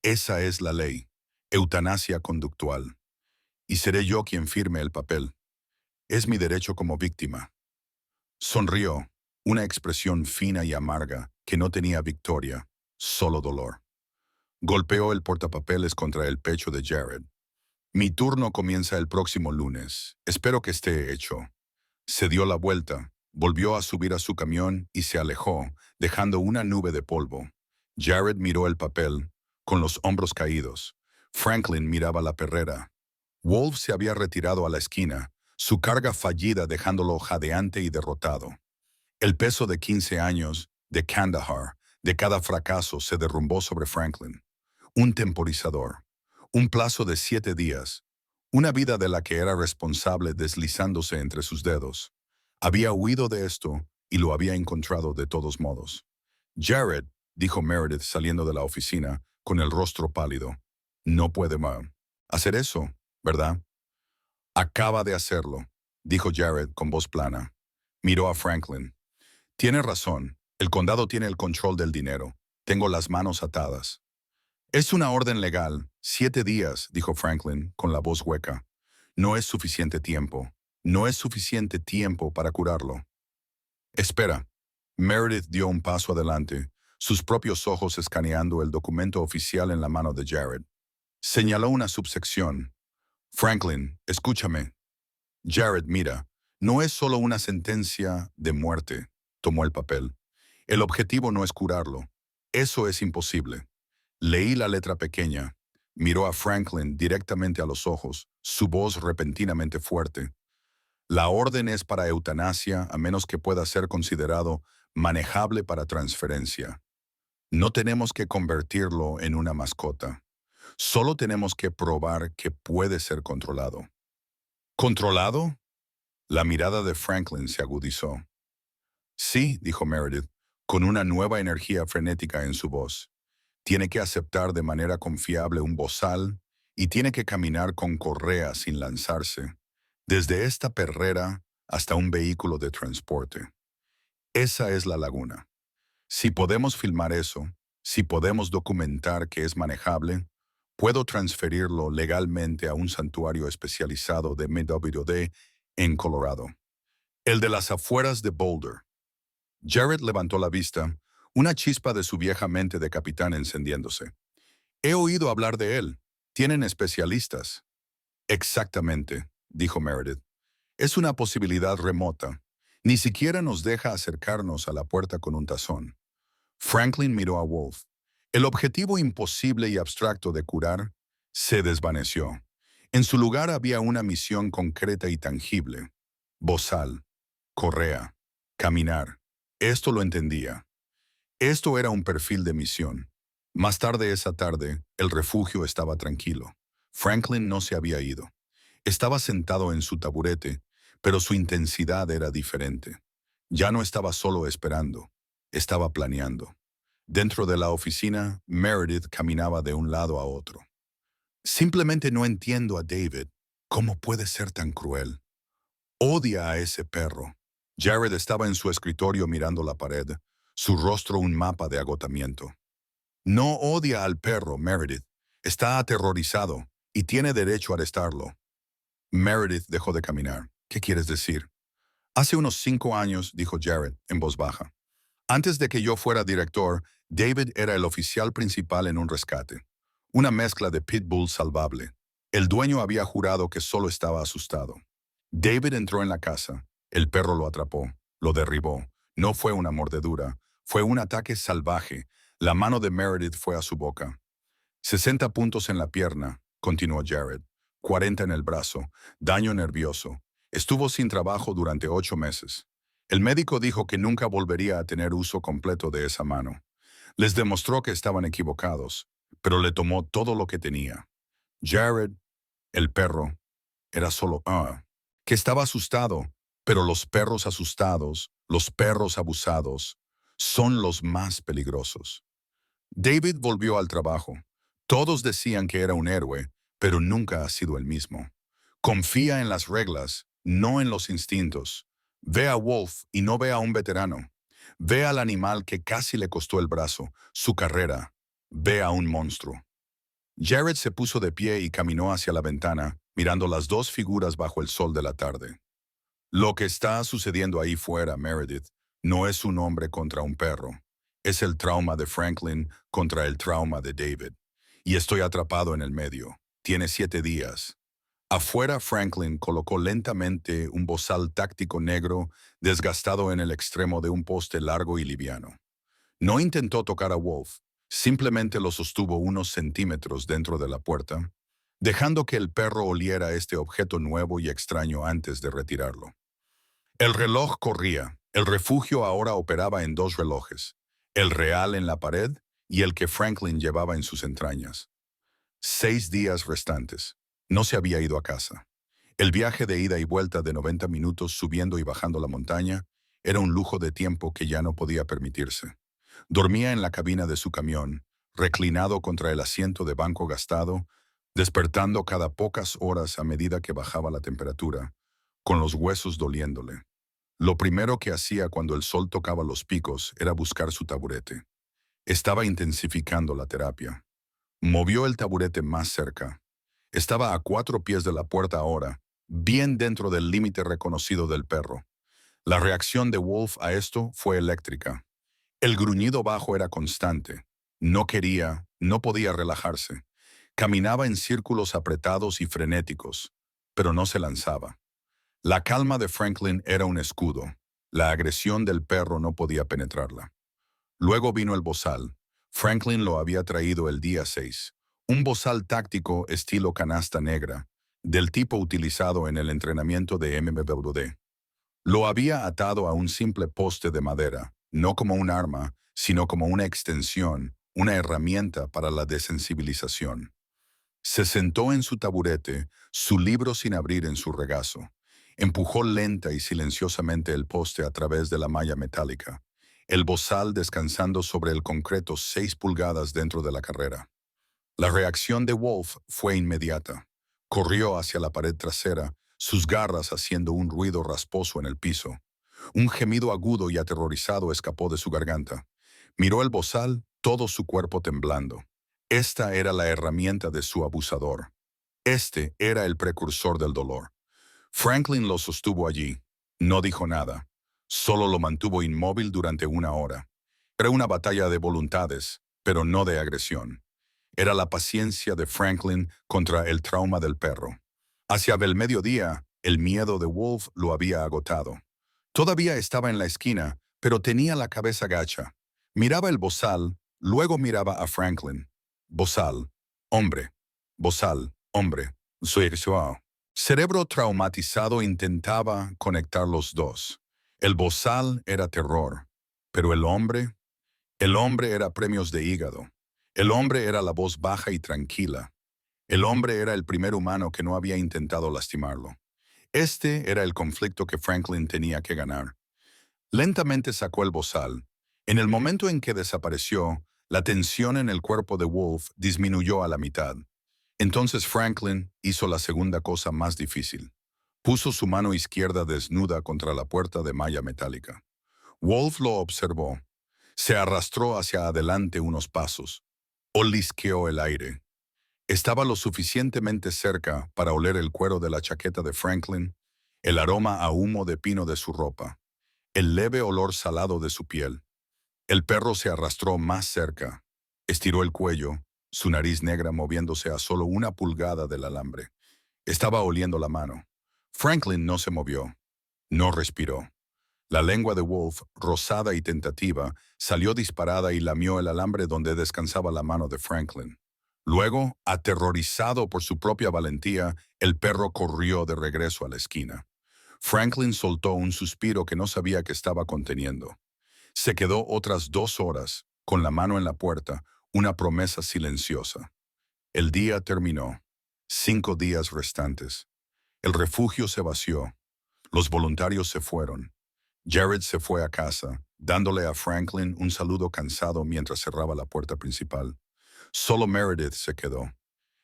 Esa es la ley. Eutanasia conductual. Y seré yo quien firme el papel. Es mi derecho como víctima». Sonrió, una expresión fina y amarga que no tenía victoria, solo dolor. Golpeó el portapapeles contra el pecho de Jared. «Mi turno comienza el próximo lunes. Espero que esté hecho». Se dio la vuelta, volvió a subir a su camión y se alejó, dejando una nube de polvo. Jared miró el papel, con los hombros caídos. Franklin miraba la perrera. Wolf se había retirado a la esquina, su carga fallida dejándolo jadeante y derrotado. El peso de 15 años, de Kandahar, de cada fracaso se derrumbó sobre Franklin. Un temporizador. Un plazo de 7 días. Una vida de la que era responsable deslizándose entre sus dedos. Había huido de esto y lo había encontrado de todos modos. «Jared», dijo Meredith saliendo de la oficina, con el rostro pálido. «No puede más hacer eso, ¿verdad?». «Acaba de hacerlo», dijo Jared con voz plana. Miró a Franklin. «Tiene razón. El condado tiene el control del dinero. Tengo las manos atadas». «Es una orden legal. 7 días», dijo Franklin, con la voz hueca. «No es suficiente tiempo. No es suficiente tiempo para curarlo». «Espera». Meredith dio un paso adelante, sus propios ojos escaneando el documento oficial en la mano de Jared. Señaló una subsección. «Franklin, escúchame». «Jared, mira, no es solo una sentencia de muerte». Tomó el papel. «El objetivo no es curarlo. Eso es imposible». Leí la letra pequeña. Miró a Franklin directamente a los ojos, su voz repentinamente fuerte. «La orden es para eutanasia a menos que pueda ser considerado manejable para transferencia. No tenemos que convertirlo en una mascota. Solo tenemos que probar que puede ser controlado». «¿Controlado?». La mirada de Franklin se agudizó. «Sí», dijo Meredith, con una nueva energía frenética en su voz. «Tiene que aceptar de manera confiable un bozal y tiene que caminar con correa sin lanzarse, desde esta perrera hasta un vehículo de transporte. Esa es la laguna. Si podemos filmar eso, si podemos documentar que es manejable, puedo transferirlo legalmente a un santuario especializado de MWD en Colorado. El de las afueras de Boulder». Jared levantó la vista, una chispa de su vieja mente de capitán encendiéndose. He oído hablar de él. Tienen especialistas. Exactamente, dijo Meredith. Es una posibilidad remota. Ni siquiera nos deja acercarnos a la puerta con un tazón. Franklin miró a Wolf. El objetivo imposible y abstracto de curar se desvaneció. En su lugar había una misión concreta y tangible. Bozal, correa, caminar. Esto lo entendía. Esto era un perfil de misión. Más tarde esa tarde, el refugio estaba tranquilo. Franklin no se había ido. Estaba sentado en su taburete, pero su intensidad era diferente. Ya no estaba solo esperando, estaba planeando. Dentro de la oficina, Meredith caminaba de un lado a otro. Simplemente no entiendo a David. ¿Cómo puede ser tan cruel? Odia a ese perro. Jared estaba en su escritorio mirando la pared, su rostro un mapa de agotamiento. No odia al perro, Meredith. Está aterrorizado y tiene derecho a arrestarlo. Meredith dejó de caminar. ¿Qué quieres decir? Hace unos 5 años, dijo Jared en voz baja. Antes de que yo fuera director, David era el oficial principal en un rescate. Una mezcla de pitbull salvable. El dueño había jurado que solo estaba asustado. David entró en la casa. El perro lo atrapó, lo derribó. No fue una mordedura, fue un ataque salvaje. La mano de Meredith fue a su boca. 60 puntos en la pierna, continuó Jared. 40 en el brazo, daño nervioso. Estuvo sin trabajo durante 8 meses. El médico dijo que nunca volvería a tener uso completo de esa mano. Les demostró que estaban equivocados, pero le tomó todo lo que tenía. Jared, el perro, era solo que estaba asustado, pero los perros asustados, los perros abusados, son los más peligrosos. David volvió al trabajo. Todos decían que era un héroe, pero nunca ha sido el mismo. Confía en las reglas, no en los instintos. Ve a Wolf y no ve a un veterano. Ve al animal que casi le costó el brazo, su carrera. Ve a un monstruo. Jared se puso de pie y caminó hacia la ventana, mirando las dos figuras bajo el sol de la tarde. Lo que está sucediendo ahí fuera, Meredith, no es un hombre contra un perro. Es el trauma de Franklin contra el trauma de David. Y estoy atrapado en el medio. Tiene 7 días. Afuera, Franklin colocó lentamente un bozal táctico negro desgastado en el extremo de un poste largo y liviano. No intentó tocar a Wolf, simplemente lo sostuvo unos centímetros dentro de la puerta, dejando que el perro oliera este objeto nuevo y extraño antes de retirarlo. El reloj corría. El refugio ahora operaba en 2 relojes, el real en la pared y el que Franklin llevaba en sus entrañas. 6 días restantes. No se había ido a casa. El viaje de ida y vuelta de 90 minutos subiendo y bajando la montaña era un lujo de tiempo que ya no podía permitirse. Dormía en la cabina de su camión, reclinado contra el asiento de banco gastado, despertando cada pocas horas a medida que bajaba la temperatura, con los huesos doliéndole. Lo primero que hacía cuando el sol tocaba los picos era buscar su taburete. Estaba intensificando la terapia. Movió el taburete más cerca. Estaba a 4 pies de la puerta ahora, bien dentro del límite reconocido del perro. La reacción de Wolf a esto fue eléctrica. El gruñido bajo era constante. No quería, no podía relajarse. Caminaba en círculos apretados y frenéticos, pero no se lanzaba. La calma de Franklin era un escudo. La agresión del perro no podía penetrarla. Luego vino el bozal. Franklin lo había traído el día 6. Un bozal táctico estilo canasta negra, del tipo utilizado en el entrenamiento de MBWD. Lo había atado a un simple poste de madera, no como un arma, sino como una extensión, una herramienta para la desensibilización. Se sentó en su taburete, su libro sin abrir en su regazo. Empujó lenta y silenciosamente el poste a través de la malla metálica, el bozal descansando sobre el concreto 6 pulgadas dentro de la carrera. La reacción de Wolf fue inmediata. Corrió hacia la pared trasera, sus garras haciendo un ruido rasposo en el piso. Un gemido agudo y aterrorizado escapó de su garganta. Miró el bozal, todo su cuerpo temblando. Esta era la herramienta de su abusador. Este era el precursor del dolor. Franklin lo sostuvo allí. No dijo nada. Solo lo mantuvo inmóvil durante 1 hora. Era una batalla de voluntades, pero no de agresión. Era la paciencia de Franklin contra el trauma del perro. Hacia el mediodía, el miedo de Wolf lo había agotado. Todavía estaba en la esquina, pero tenía la cabeza gacha. Miraba el bozal, luego miraba a Franklin. Bozal, hombre. Bozal, hombre. Suau. Cerebro traumatizado intentaba conectar los dos. El bozal era terror, pero el hombre era premios de hígado. El hombre era la voz baja y tranquila. El hombre era el primer humano que no había intentado lastimarlo. Este era el conflicto que Franklin tenía que ganar. Lentamente sacó el bozal. En el momento en que desapareció, la tensión en el cuerpo de Wolf disminuyó a la mitad. Entonces Franklin hizo la segunda cosa más difícil. Puso su mano izquierda desnuda contra la puerta de malla metálica. Wolf lo observó. Se arrastró hacia adelante unos pasos. Olisqueó el aire. Estaba lo suficientemente cerca para oler el cuero de la chaqueta de Franklin, el aroma a humo de pino de su ropa, el leve olor salado de su piel. El perro se arrastró más cerca, estiró el cuello, su nariz negra moviéndose a solo 1 pulgada del alambre. Estaba oliendo la mano. Franklin no se movió, no respiró. La lengua de Wolf, rosada y tentativa, salió disparada y lamió el alambre donde descansaba la mano de Franklin. Luego, aterrorizado por su propia valentía, el perro corrió de regreso a la esquina. Franklin soltó un suspiro que no sabía que estaba conteniendo. Se quedó otras 2 horas, con la mano en la puerta, una promesa silenciosa. El día terminó. 5 días restantes. El refugio se vació. Los voluntarios se fueron. Jared se fue a casa, dándole a Franklin un saludo cansado mientras cerraba la puerta principal. Solo Meredith se quedó.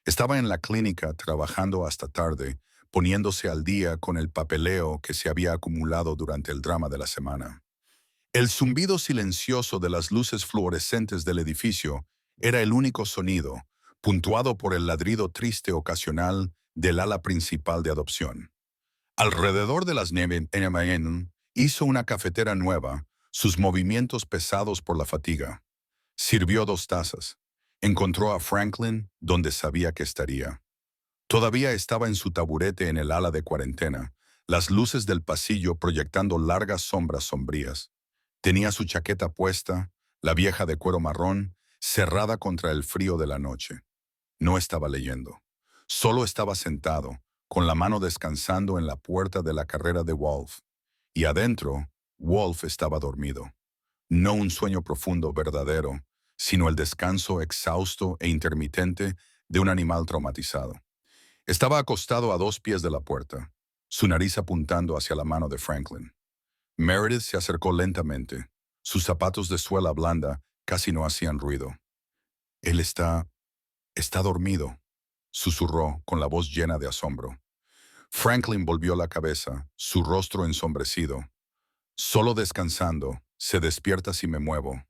Estaba en la clínica trabajando hasta tarde, poniéndose al día con el papeleo que se había acumulado durante el drama de la semana. El zumbido silencioso de las luces fluorescentes del edificio era el único sonido, puntuado por el ladrido triste ocasional del ala principal de adopción. Alrededor de las 9 m hizo una cafetera nueva, sus movimientos pesados por la fatiga. Sirvió 2 tazas. Encontró a Franklin donde sabía que estaría. Todavía estaba en su taburete en el ala de cuarentena, las luces del pasillo proyectando largas sombras sombrías. Tenía su chaqueta puesta, la vieja de cuero marrón, cerrada contra el frío de la noche. No estaba leyendo. Solo estaba sentado, con la mano descansando en la puerta de la carrera de Wolf. Y adentro, Wolf estaba dormido. No un sueño profundo verdadero, sino el descanso exhausto e intermitente de un animal traumatizado. Estaba acostado a 2 pies de la puerta, su nariz apuntando hacia la mano de Franklin. Meredith se acercó lentamente. Sus zapatos de suela blanda casi no hacían ruido. Él está dormido, susurró con la voz llena de asombro. Franklin volvió la cabeza, su rostro ensombrecido. Solo descansando, se despierta si me muevo.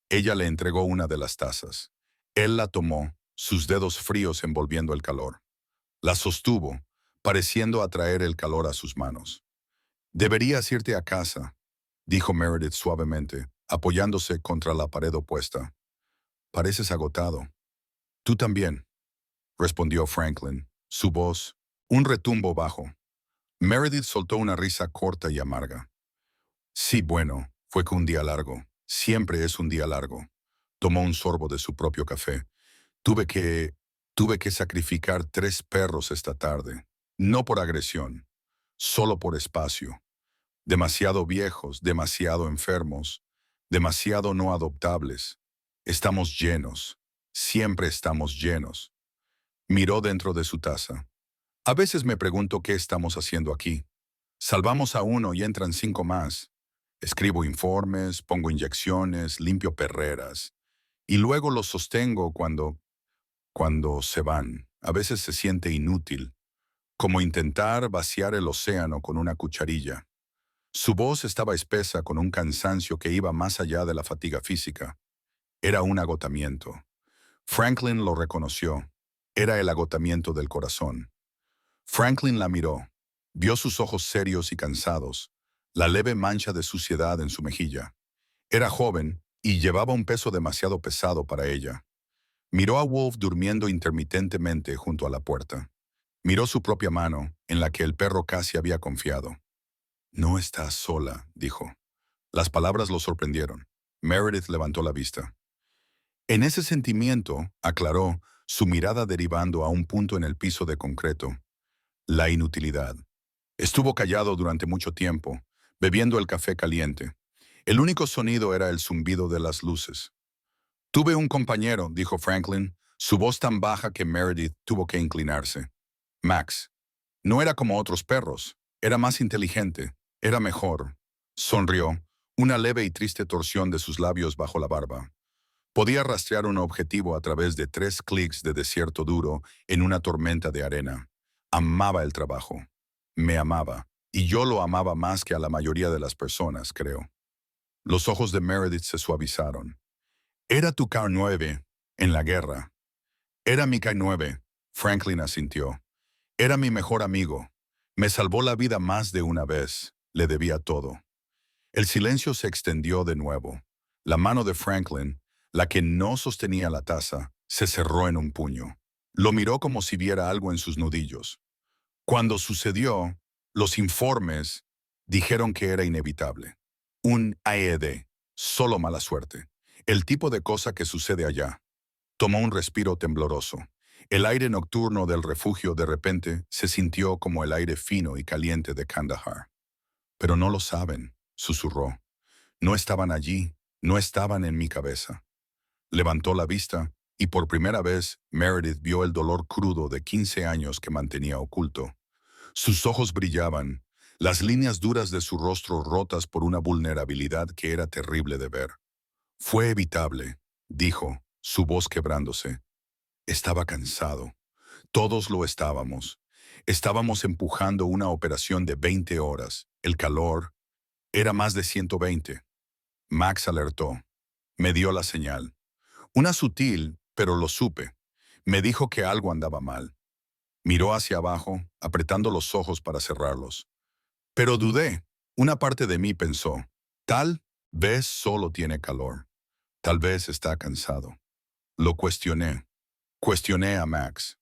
Ella le entregó una de las tazas. Él la tomó, sus dedos fríos envolviendo el calor. La sostuvo, pareciendo atraer el calor a sus manos. «Deberías irte a casa», dijo Meredith suavemente, apoyándose contra la pared opuesta. «Pareces agotado». «Tú también», respondió Franklin, su voz, un retumbo bajo. Meredith soltó una risa corta y amarga. «Sí, bueno, fue que un día largo. Siempre es un día largo». Tomó un sorbo de su propio café. Tuve que sacrificar 3 perros esta tarde. No por agresión, solo por espacio. Demasiado viejos, demasiado enfermos, demasiado no adoptables. Estamos llenos. Siempre estamos llenos. Miró dentro de su taza. A veces me pregunto qué estamos haciendo aquí. Salvamos a uno y entran 5 más. Escribo informes, pongo inyecciones, limpio perreras. Y luego los sostengo cuando se van. A veces se siente inútil, como intentar vaciar el océano con una cucharilla. Su voz estaba espesa con un cansancio que iba más allá de la fatiga física. Era un agotamiento. Franklin lo reconoció. Era el agotamiento del corazón. Franklin la miró. Vio sus ojos serios y cansados, la leve mancha de suciedad en su mejilla. Era joven y llevaba un peso demasiado pesado para ella. Miró a Wolf durmiendo intermitentemente junto a la puerta. Miró su propia mano, en la que el perro casi había confiado. No estás sola, dijo. Las palabras lo sorprendieron. Meredith levantó la vista. En ese sentimiento, aclaró, su mirada derivando a un punto en el piso de concreto. La inutilidad. Estuvo callado durante mucho tiempo, bebiendo el café caliente. El único sonido era el zumbido de las luces. Tuve un compañero, dijo Franklin, su voz tan baja que Meredith tuvo que inclinarse. Max. No era como otros perros. Era más inteligente. Era mejor. Sonrió, una leve y triste torsión de sus labios bajo la barba. Podía rastrear un objetivo a través de 3 clics de desierto duro en una tormenta de arena. Amaba el trabajo. Me amaba. Y yo lo amaba más que a la mayoría de las personas, creo. Los ojos de Meredith se suavizaron. Era tu K9 en la guerra. Era mi K9, Franklin asintió. Era mi mejor amigo. Me salvó la vida más de una vez. Le debía todo. El silencio se extendió de nuevo. La mano de Franklin, la que no sostenía la taza, se cerró en un puño. Lo miró como si viera algo en sus nudillos. Cuando sucedió, los informes dijeron que era inevitable. Un AED, solo mala suerte. El tipo de cosa que sucede allá. Tomó un respiro tembloroso. El aire nocturno del refugio de repente se sintió como el aire fino y caliente de Kandahar. Pero no lo saben, susurró. No estaban allí, no estaban en mi cabeza. Levantó la vista y por primera vez Meredith vio el dolor crudo de 15 años que mantenía oculto. Sus ojos brillaban, las líneas duras de su rostro rotas por una vulnerabilidad que era terrible de ver. Fue evitable, dijo, su voz quebrándose. Estaba cansado. Todos lo estábamos. Estábamos empujando una operación de 20 horas. El calor era más de 120. Max alertó. Me dio la señal. Una sutil, pero lo supe. Me dijo que algo andaba mal. Miró hacia abajo, apretando los ojos para cerrarlos. Pero dudé. Una parte de mí pensó, tal vez solo tiene calor. Tal vez está cansado. Lo cuestioné. Cuestioné a Max.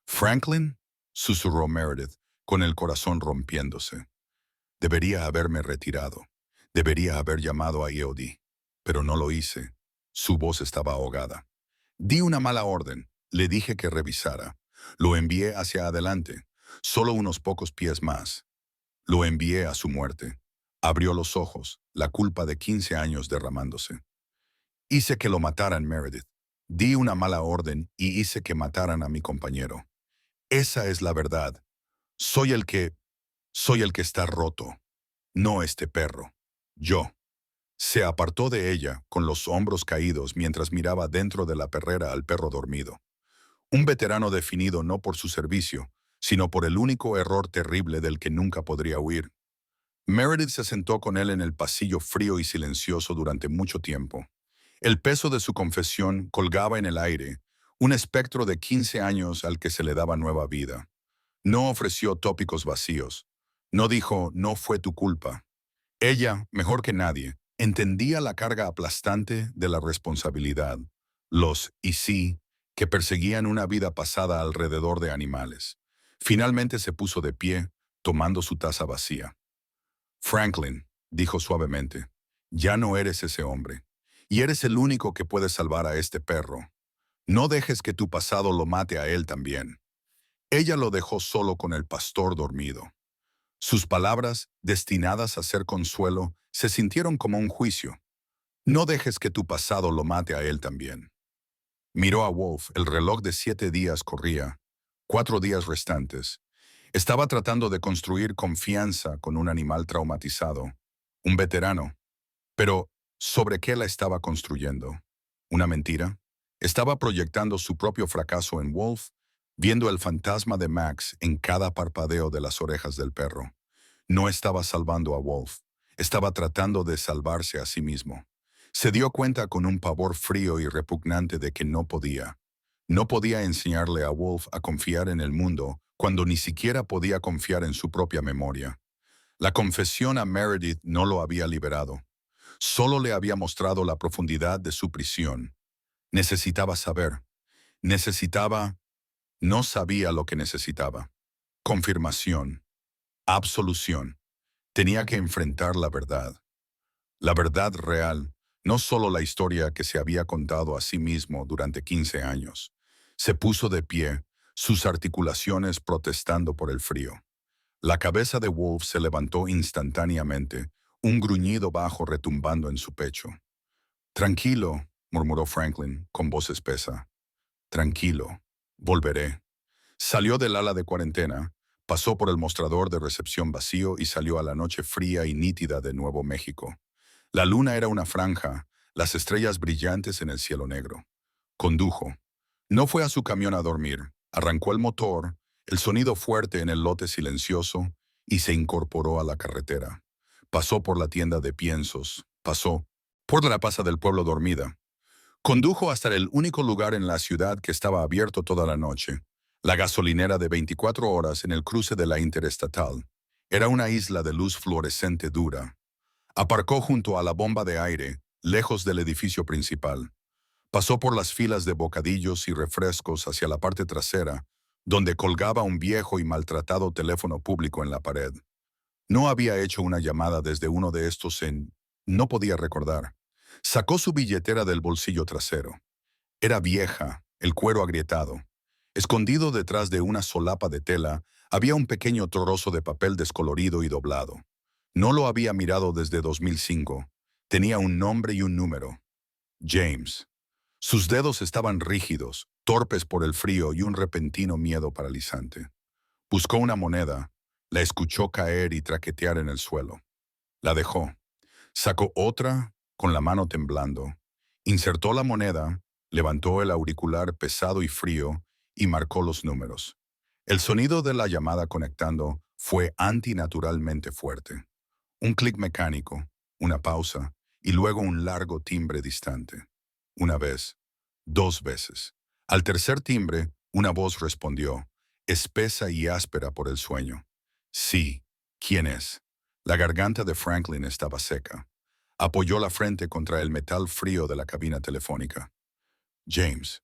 ¿Franklin? Susurró Meredith, con el corazón rompiéndose. Debería haberme retirado. Debería haber llamado a EOD. Pero no lo hice. Su voz estaba ahogada. Di una mala orden. Le dije que revisara. Lo envié hacia adelante. Solo unos pocos pies más. Lo envié a su muerte. Abrió los ojos, la culpa de 15 años derramándose. Hice que lo mataran, Meredith. Di una mala orden y hice que mataran a mi compañero. Esa es la verdad. Soy el que... Soy el que está roto. No este perro. Yo. Se apartó de ella, con los hombros caídos mientras miraba dentro de la perrera al perro dormido. Un veterano definido no por su servicio, sino por el único error terrible del que nunca podría huir. Meredith se sentó con él en el pasillo frío y silencioso durante mucho tiempo. El peso de su confesión colgaba en el aire, un espectro de 15 años al que se le daba nueva vida. No ofreció tópicos vacíos. No dijo, no fue tu culpa. Ella, mejor que nadie, entendía la carga aplastante de la responsabilidad, los y sí, que perseguían una vida pasada alrededor de animales. Finalmente se puso de pie, tomando su taza vacía. Franklin, dijo suavemente, ya no eres ese hombre, y eres el único que puede salvar a este perro. No dejes que tu pasado lo mate a él también. Ella lo dejó solo con el pastor dormido. Sus palabras, destinadas a ser consuelo, se sintieron como un juicio. No dejes que tu pasado lo mate a él también. Miró a Wolf, el reloj de 7 días corría, 4 días restantes. Estaba tratando de construir confianza con un animal traumatizado, un veterano. Pero, ¿sobre qué la estaba construyendo? ¿Una mentira? Estaba proyectando su propio fracaso en Wolf, viendo el fantasma de Max en cada parpadeo de las orejas del perro. No estaba salvando a Wolf, estaba tratando de salvarse a sí mismo. Se dio cuenta con un pavor frío y repugnante de que no podía. No podía enseñarle a Wolf a confiar en el mundo cuando ni siquiera podía confiar en su propia memoria. La confesión a Meredith no lo había liberado. Solo le había mostrado la profundidad de su prisión. Necesitaba saber. Necesitaba, no sabía lo que necesitaba. Confirmación, absolución. Tenía que enfrentar la verdad real, no solo la historia que se había contado a sí mismo durante 15 años. Se puso de pie, sus articulaciones protestando por el frío. La cabeza de Wolf se levantó instantáneamente, un gruñido bajo retumbando en su pecho. Tranquilo, murmuró Franklin, con voz espesa. Tranquilo, volveré. Salió del ala de cuarentena, pasó por el mostrador de recepción vacío y salió a la noche fría y nítida de Nuevo México. La luna era una franja, las estrellas brillantes en el cielo negro. Condujo. No fue a su camión a dormir. Arrancó el motor, el sonido fuerte en el lote silencioso, y se incorporó a la carretera. Pasó por la tienda de piensos, pasó por la plaza del pueblo dormida. Condujo hasta el único lugar en la ciudad que estaba abierto toda la noche, la gasolinera de 24 horas en el cruce de la Interestatal. Era una isla de luz fluorescente dura. Aparcó junto a la bomba de aire, lejos del edificio principal. Pasó por las filas de bocadillos y refrescos hacia la parte trasera, donde colgaba un viejo y maltratado teléfono público en la pared. No había hecho una llamada desde uno de estos en... No podía recordar. Sacó su billetera del bolsillo trasero. Era vieja, el cuero agrietado. Escondido detrás de una solapa de tela, había un pequeño trozo de papel descolorido y doblado. No lo había mirado desde 2005. Tenía un nombre y un número. James. Sus dedos estaban rígidos, torpes por el frío y un repentino miedo paralizante. Buscó una moneda, la escuchó caer y traquetear en el suelo. La dejó. Sacó otra, con la mano temblando. Insertó la moneda, levantó el auricular pesado y frío y marcó los números. El sonido de la llamada conectando fue antinaturalmente fuerte. Un clic mecánico, una pausa y luego un largo timbre distante. Una vez, dos veces. Al tercer timbre, una voz respondió, espesa y áspera por el sueño. Sí, ¿quién es? La garganta de Franklin estaba seca. Apoyó la frente contra el metal frío de la cabina telefónica. James.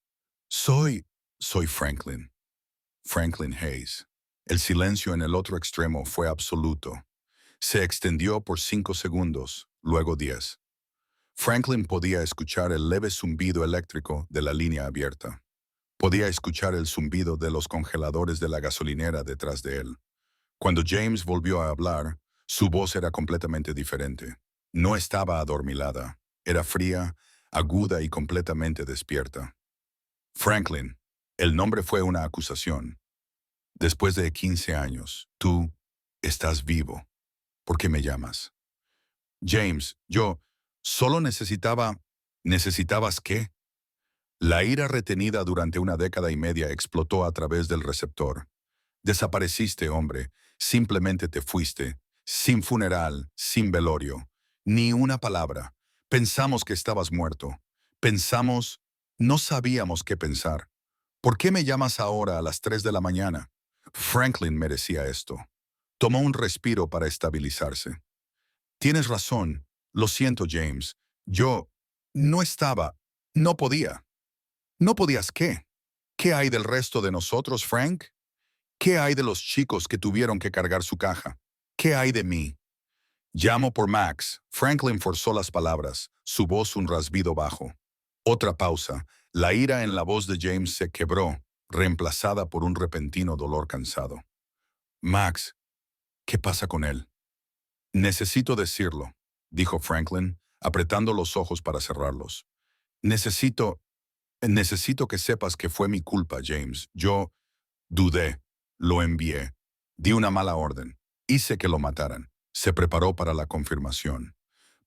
Soy Franklin. Franklin Hayes. El silencio en el otro extremo fue absoluto. Se extendió por 5 segundos, luego 10. Franklin podía escuchar el leve zumbido eléctrico de la línea abierta. Podía escuchar el zumbido de los congeladores de la gasolinera detrás de él. Cuando James volvió a hablar, su voz era completamente diferente. No estaba adormilada. Era fría, aguda y completamente despierta. Franklin. El nombre fue una acusación. Después de 15 años, tú estás vivo. ¿Por qué me llamas? James, yo solo necesitaba... ¿Necesitabas qué? La ira retenida durante una década y media explotó a través del receptor. Desapareciste, hombre. Simplemente te fuiste. Sin funeral, sin velorio. Ni una palabra. Pensamos que estabas muerto. Pensamos... No sabíamos qué pensar. ¿Por qué me llamas ahora a las 3 de la mañana? Franklin merecía esto. Tomó un respiro para estabilizarse. Tienes razón. Lo siento, James. Yo no estaba. No podía. ¿No podías qué? ¿Qué hay del resto de nosotros, Frank? ¿Qué hay de los chicos que tuvieron que cargar su caja? ¿Qué hay de mí? Llamo por Max. Franklin forzó las palabras, su voz un rasbido bajo. Otra pausa. La ira en la voz de James se quebró, reemplazada por un repentino dolor cansado. Max, ¿qué pasa con él? Necesito decirlo, dijo Franklin, apretando los ojos para cerrarlos. Necesito que sepas que fue mi culpa, James. Yo dudé, lo envié, di una mala orden, hice que lo mataran. Se preparó para la confirmación,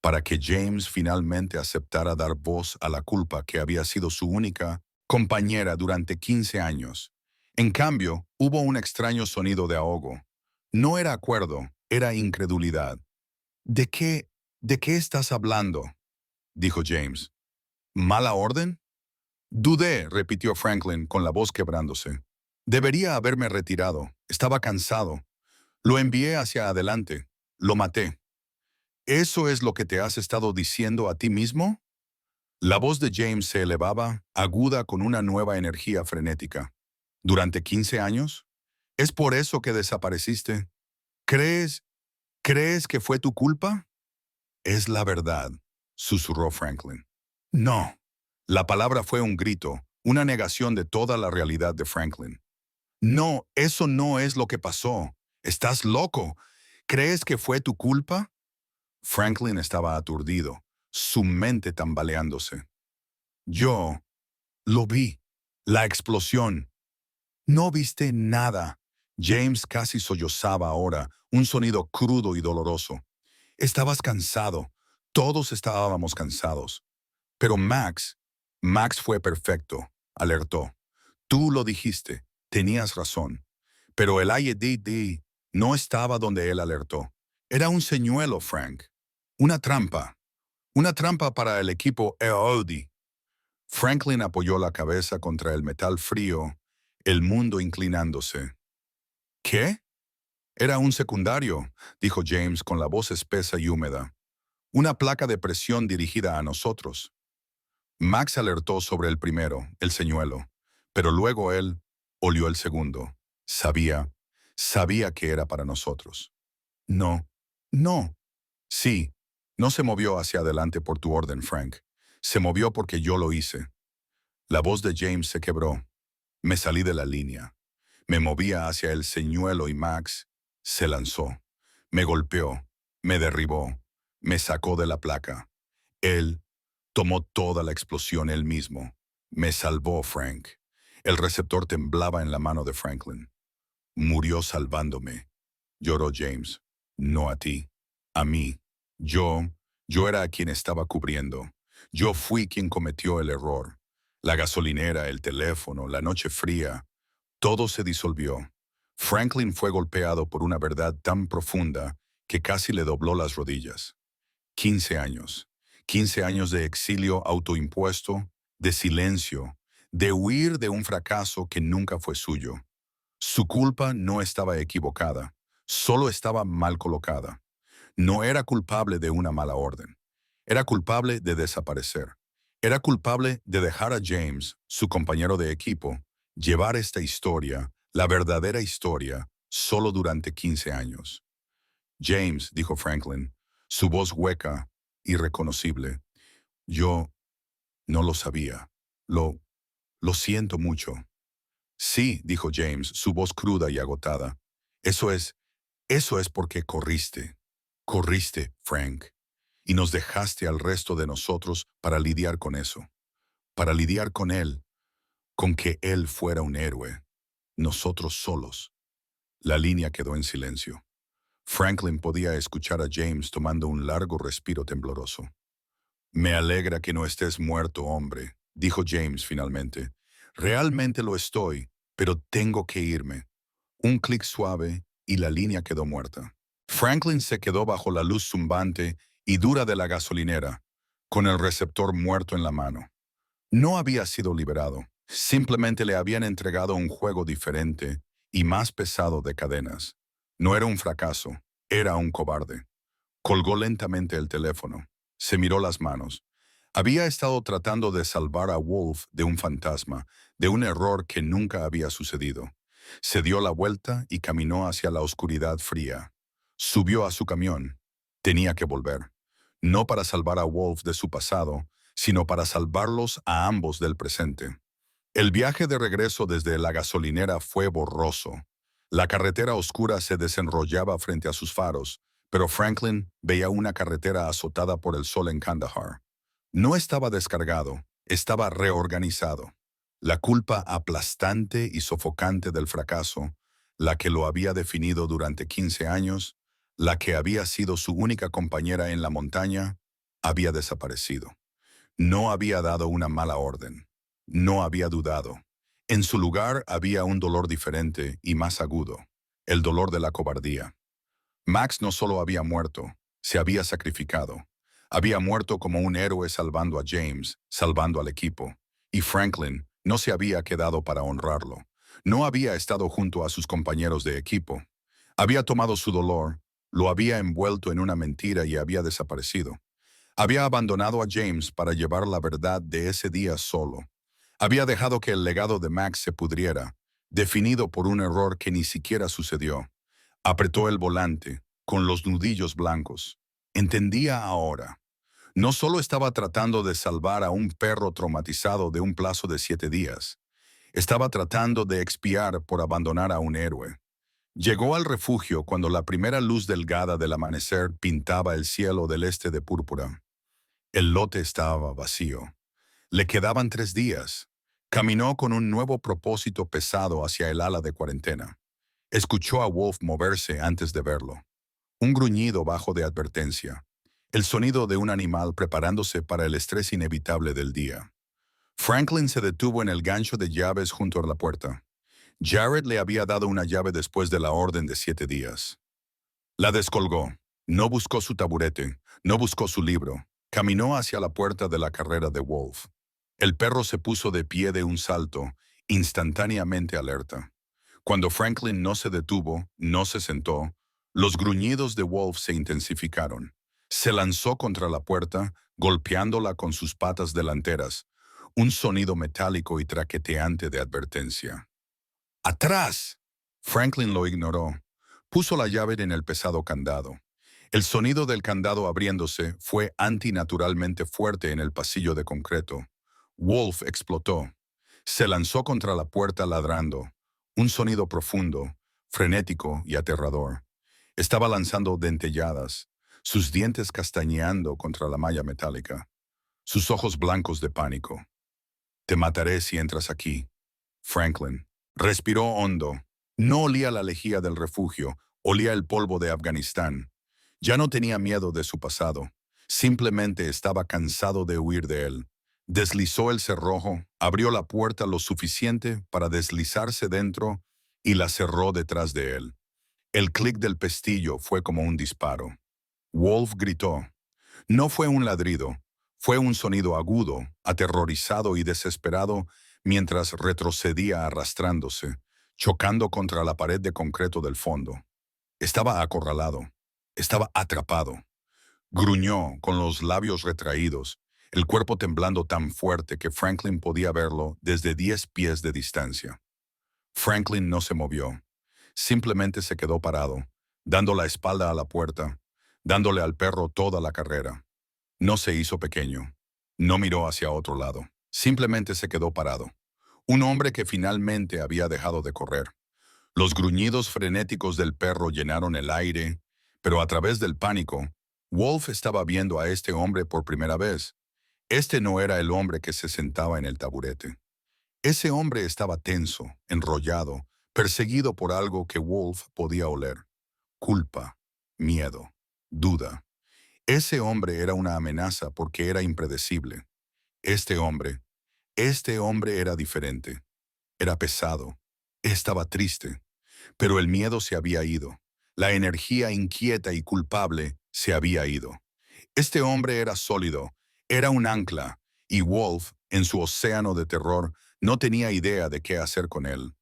para que James finalmente aceptara dar voz a la culpa que había sido su única compañera durante 15 años. En cambio, hubo un extraño sonido de ahogo. No era acuerdo, era incredulidad. ¿De qué estás hablando? Dijo James. ¿Mala orden? Dudé, repitió Franklin con la voz quebrándose. Debería haberme retirado. Estaba cansado. Lo envié hacia adelante. Lo maté. ¿Eso es lo que te has estado diciendo a ti mismo? La voz de James se elevaba, aguda con una nueva energía frenética. ¿Durante 15 años? ¿Es por eso que desapareciste? ¿Crees, crees que fue tu culpa? Es la verdad, susurró Franklin. No. La palabra fue un grito, una negación de toda la realidad de Franklin. No, eso no es lo que pasó. Estás loco. ¿Crees que fue tu culpa? Franklin estaba aturdido, su mente tambaleándose. Yo lo vi. La explosión. No viste nada. James casi sollozaba ahora, un sonido crudo y doloroso. Estabas cansado. Todos estábamos cansados. Pero Max fue perfecto, alertó. Tú lo dijiste, tenías razón. Pero el IED no estaba donde él alertó. Era un señuelo, Frank. Una trampa. Una trampa para el equipo EOD. Franklin apoyó la cabeza contra el metal frío, el mundo inclinándose. ¿Qué? Era un secundario, dijo James con la voz espesa y húmeda. Una placa de presión dirigida a nosotros. Max alertó sobre el primero, el señuelo, pero luego él olió el segundo. Sabía que era para nosotros. No, no. Sí, no se movió hacia adelante por tu orden, Frank. Se movió porque yo lo hice. La voz de James se quebró. Me salí de la línea. Me movía hacia el señuelo y Max se lanzó. Me golpeó, me derribó, me sacó de la placa. Él tomó toda la explosión él mismo. Me salvó, Frank. El receptor temblaba en la mano de Franklin. Murió salvándome. Lloró James. No a ti. A mí. Yo, yo era a quien estaba cubriendo. Yo fui quien cometió el error. La gasolinera, el teléfono, la noche fría, todo se disolvió. Franklin fue golpeado por una verdad tan profunda que casi le dobló las rodillas. 15 años. 15 años de exilio autoimpuesto, de silencio, de huir de un fracaso que nunca fue suyo. Su culpa no estaba equivocada, solo estaba mal colocada. No era culpable de una mala orden. Era culpable de desaparecer. Era culpable de dejar a James, su compañero de equipo, llevar esta historia, la verdadera historia, solo durante 15 años. James, dijo Franklin, su voz hueca, irreconocible. Yo no lo sabía. Lo siento mucho. Sí, dijo James, su voz cruda y agotada. Eso es, eso es porque corriste. Corriste, Frank. Y nos dejaste al resto de nosotros para lidiar con eso. Para lidiar con él, con que él fuera un héroe. Nosotros solos. La línea quedó en silencio. Franklin podía escuchar a James tomando un largo respiro tembloroso. Me alegra que no estés muerto, hombre, dijo James finalmente. Realmente lo estoy, pero tengo que irme. Un clic suave y la línea quedó muerta. Franklin se quedó bajo la luz zumbante y dura de la gasolinera, con el receptor muerto en la mano. No había sido liberado, simplemente le habían entregado un juego diferente y más pesado de cadenas. No era un fracaso, era un cobarde. Colgó lentamente el teléfono. Se miró las manos. Había estado tratando de salvar a Wolf de un fantasma, de un error que nunca había sucedido. Se dio la vuelta y caminó hacia la oscuridad fría. Subió a su camión. Tenía que volver. No para salvar a Wolf de su pasado, sino para salvarlos a ambos del presente. El viaje de regreso desde la gasolinera fue borroso. La carretera oscura se desenrollaba frente a sus faros, pero Franklin veía una carretera azotada por el sol en Kandahar. No estaba descargado, estaba reorganizado. La culpa aplastante y sofocante del fracaso, la que lo había definido durante 15 años, la que había sido su única compañera en la montaña, había desaparecido. No había dado una mala orden. No había dudado. En su lugar había un dolor diferente y más agudo, el dolor de la cobardía. Max no solo había muerto, se había sacrificado. Había muerto como un héroe salvando a James, salvando al equipo. Y Franklin no se había quedado para honrarlo. No había estado junto a sus compañeros de equipo. Había tomado su dolor, lo había envuelto en una mentira y había desaparecido. Había abandonado a James para llevar la verdad de ese día solo. Había dejado que el legado de Max se pudriera, definido por un error que ni siquiera sucedió. Apretó el volante, con los nudillos blancos. Entendía ahora. No solo estaba tratando de salvar a un perro traumatizado de un plazo de 7 días, estaba tratando de expiar por abandonar a un héroe. Llegó al refugio cuando la primera luz delgada del amanecer pintaba el cielo del este de púrpura. El lote estaba vacío. Le quedaban 3 días. Caminó con un nuevo propósito pesado hacia el ala de cuarentena. Escuchó a Wolf moverse antes de verlo. Un gruñido bajo de advertencia. El sonido de un animal preparándose para el estrés inevitable del día. Franklin se detuvo en el gancho de llaves junto a la puerta. Jared le había dado una llave después de la orden de 7 días. La descolgó. No buscó su taburete, no buscó su libro. Caminó hacia la puerta de la carrera de Wolf. El perro se puso de pie de un salto, instantáneamente alerta. Cuando Franklin no se detuvo, no se sentó, los gruñidos de Wolf se intensificaron. Se lanzó contra la puerta, golpeándola con sus patas delanteras, un sonido metálico y traqueteante de advertencia. ¡Atrás! Franklin lo ignoró. Puso la llave en el pesado candado. El sonido del candado abriéndose fue antinaturalmente fuerte en el pasillo de concreto. Wolf explotó. Se lanzó contra la puerta ladrando. Un sonido profundo, frenético y aterrador. Estaba lanzando dentelladas, sus dientes castañeando contra la malla metálica, sus ojos blancos de pánico. Te mataré si entras aquí. Franklin respiró hondo. No olía la lejía del refugio, olía el polvo de Afganistán. Ya no tenía miedo de su pasado. Simplemente estaba cansado de huir de él. Deslizó el cerrojo, abrió la puerta lo suficiente para deslizarse dentro y la cerró detrás de él. El clic del pestillo fue como un disparo. Wolf gritó. No fue un ladrido, fue un sonido agudo, aterrorizado y desesperado mientras retrocedía arrastrándose, chocando contra la pared de concreto del fondo. Estaba acorralado, estaba atrapado. Gruñó con los labios retraídos, el cuerpo temblando tan fuerte que Franklin podía verlo desde 10 pies de distancia. Franklin no se movió, simplemente se quedó parado, dando la espalda a la puerta, dándole al perro toda la carrera. No se hizo pequeño. No miró hacia otro lado. Simplemente se quedó parado. Un hombre que finalmente había dejado de correr. Los gruñidos frenéticos del perro llenaron el aire, pero a través del pánico, Wolf estaba viendo a este hombre por primera vez. Este no era el hombre que se sentaba en el taburete. Ese hombre estaba tenso, enrollado, perseguido por algo que Wolf podía oler. Culpa, miedo, duda. Ese hombre era una amenaza porque era impredecible. Este hombre, este hombre era diferente. Era pesado. Estaba triste. Pero el miedo se había ido. La energía inquieta y culpable se había ido. Este hombre era sólido. Era un ancla. Y Wolf, en su océano de terror, no tenía idea de qué hacer con él.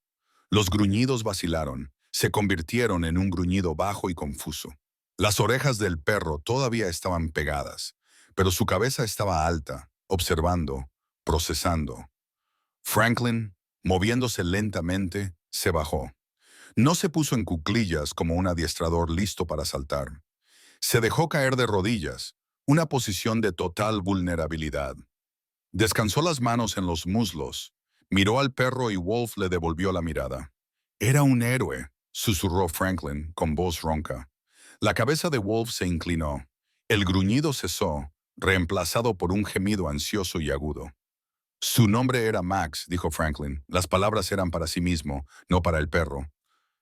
Los gruñidos vacilaron. Se convirtieron en un gruñido bajo y confuso. Las orejas del perro todavía estaban pegadas, pero su cabeza estaba alta, observando, procesando. Franklin, moviéndose lentamente, se bajó. No se puso en cuclillas como un adiestrador listo para saltar. Se dejó caer de rodillas, una posición de total vulnerabilidad. Descansó las manos en los muslos, miró al perro y Wolf le devolvió la mirada. Era un héroe, susurró Franklin con voz ronca. La cabeza de Wolf se inclinó. El gruñido cesó, reemplazado por un gemido ansioso y agudo. Su nombre era Max, dijo Franklin. Las palabras eran para sí mismo, no para el perro.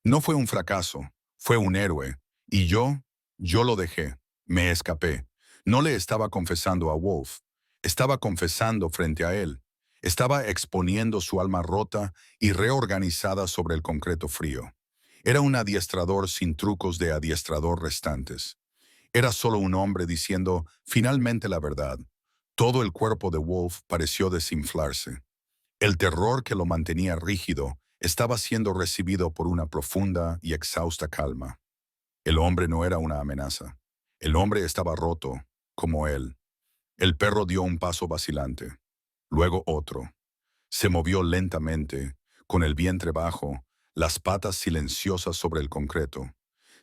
No fue un fracaso, fue un héroe. Y yo lo dejé, me escapé. No le estaba confesando a Wolf, estaba confesando frente a él. Estaba exponiendo su alma rota y reorganizada sobre el concreto frío. Era un adiestrador sin trucos de adiestrador restantes. Era solo un hombre diciendo finalmente la verdad. Todo el cuerpo de Wolf pareció desinflarse. El terror que lo mantenía rígido estaba siendo recibido por una profunda y exhausta calma. El hombre no era una amenaza. El hombre estaba roto, como él. El perro dio un paso vacilante, luego otro. Se movió lentamente, con el vientre bajo, las patas silenciosas sobre el concreto.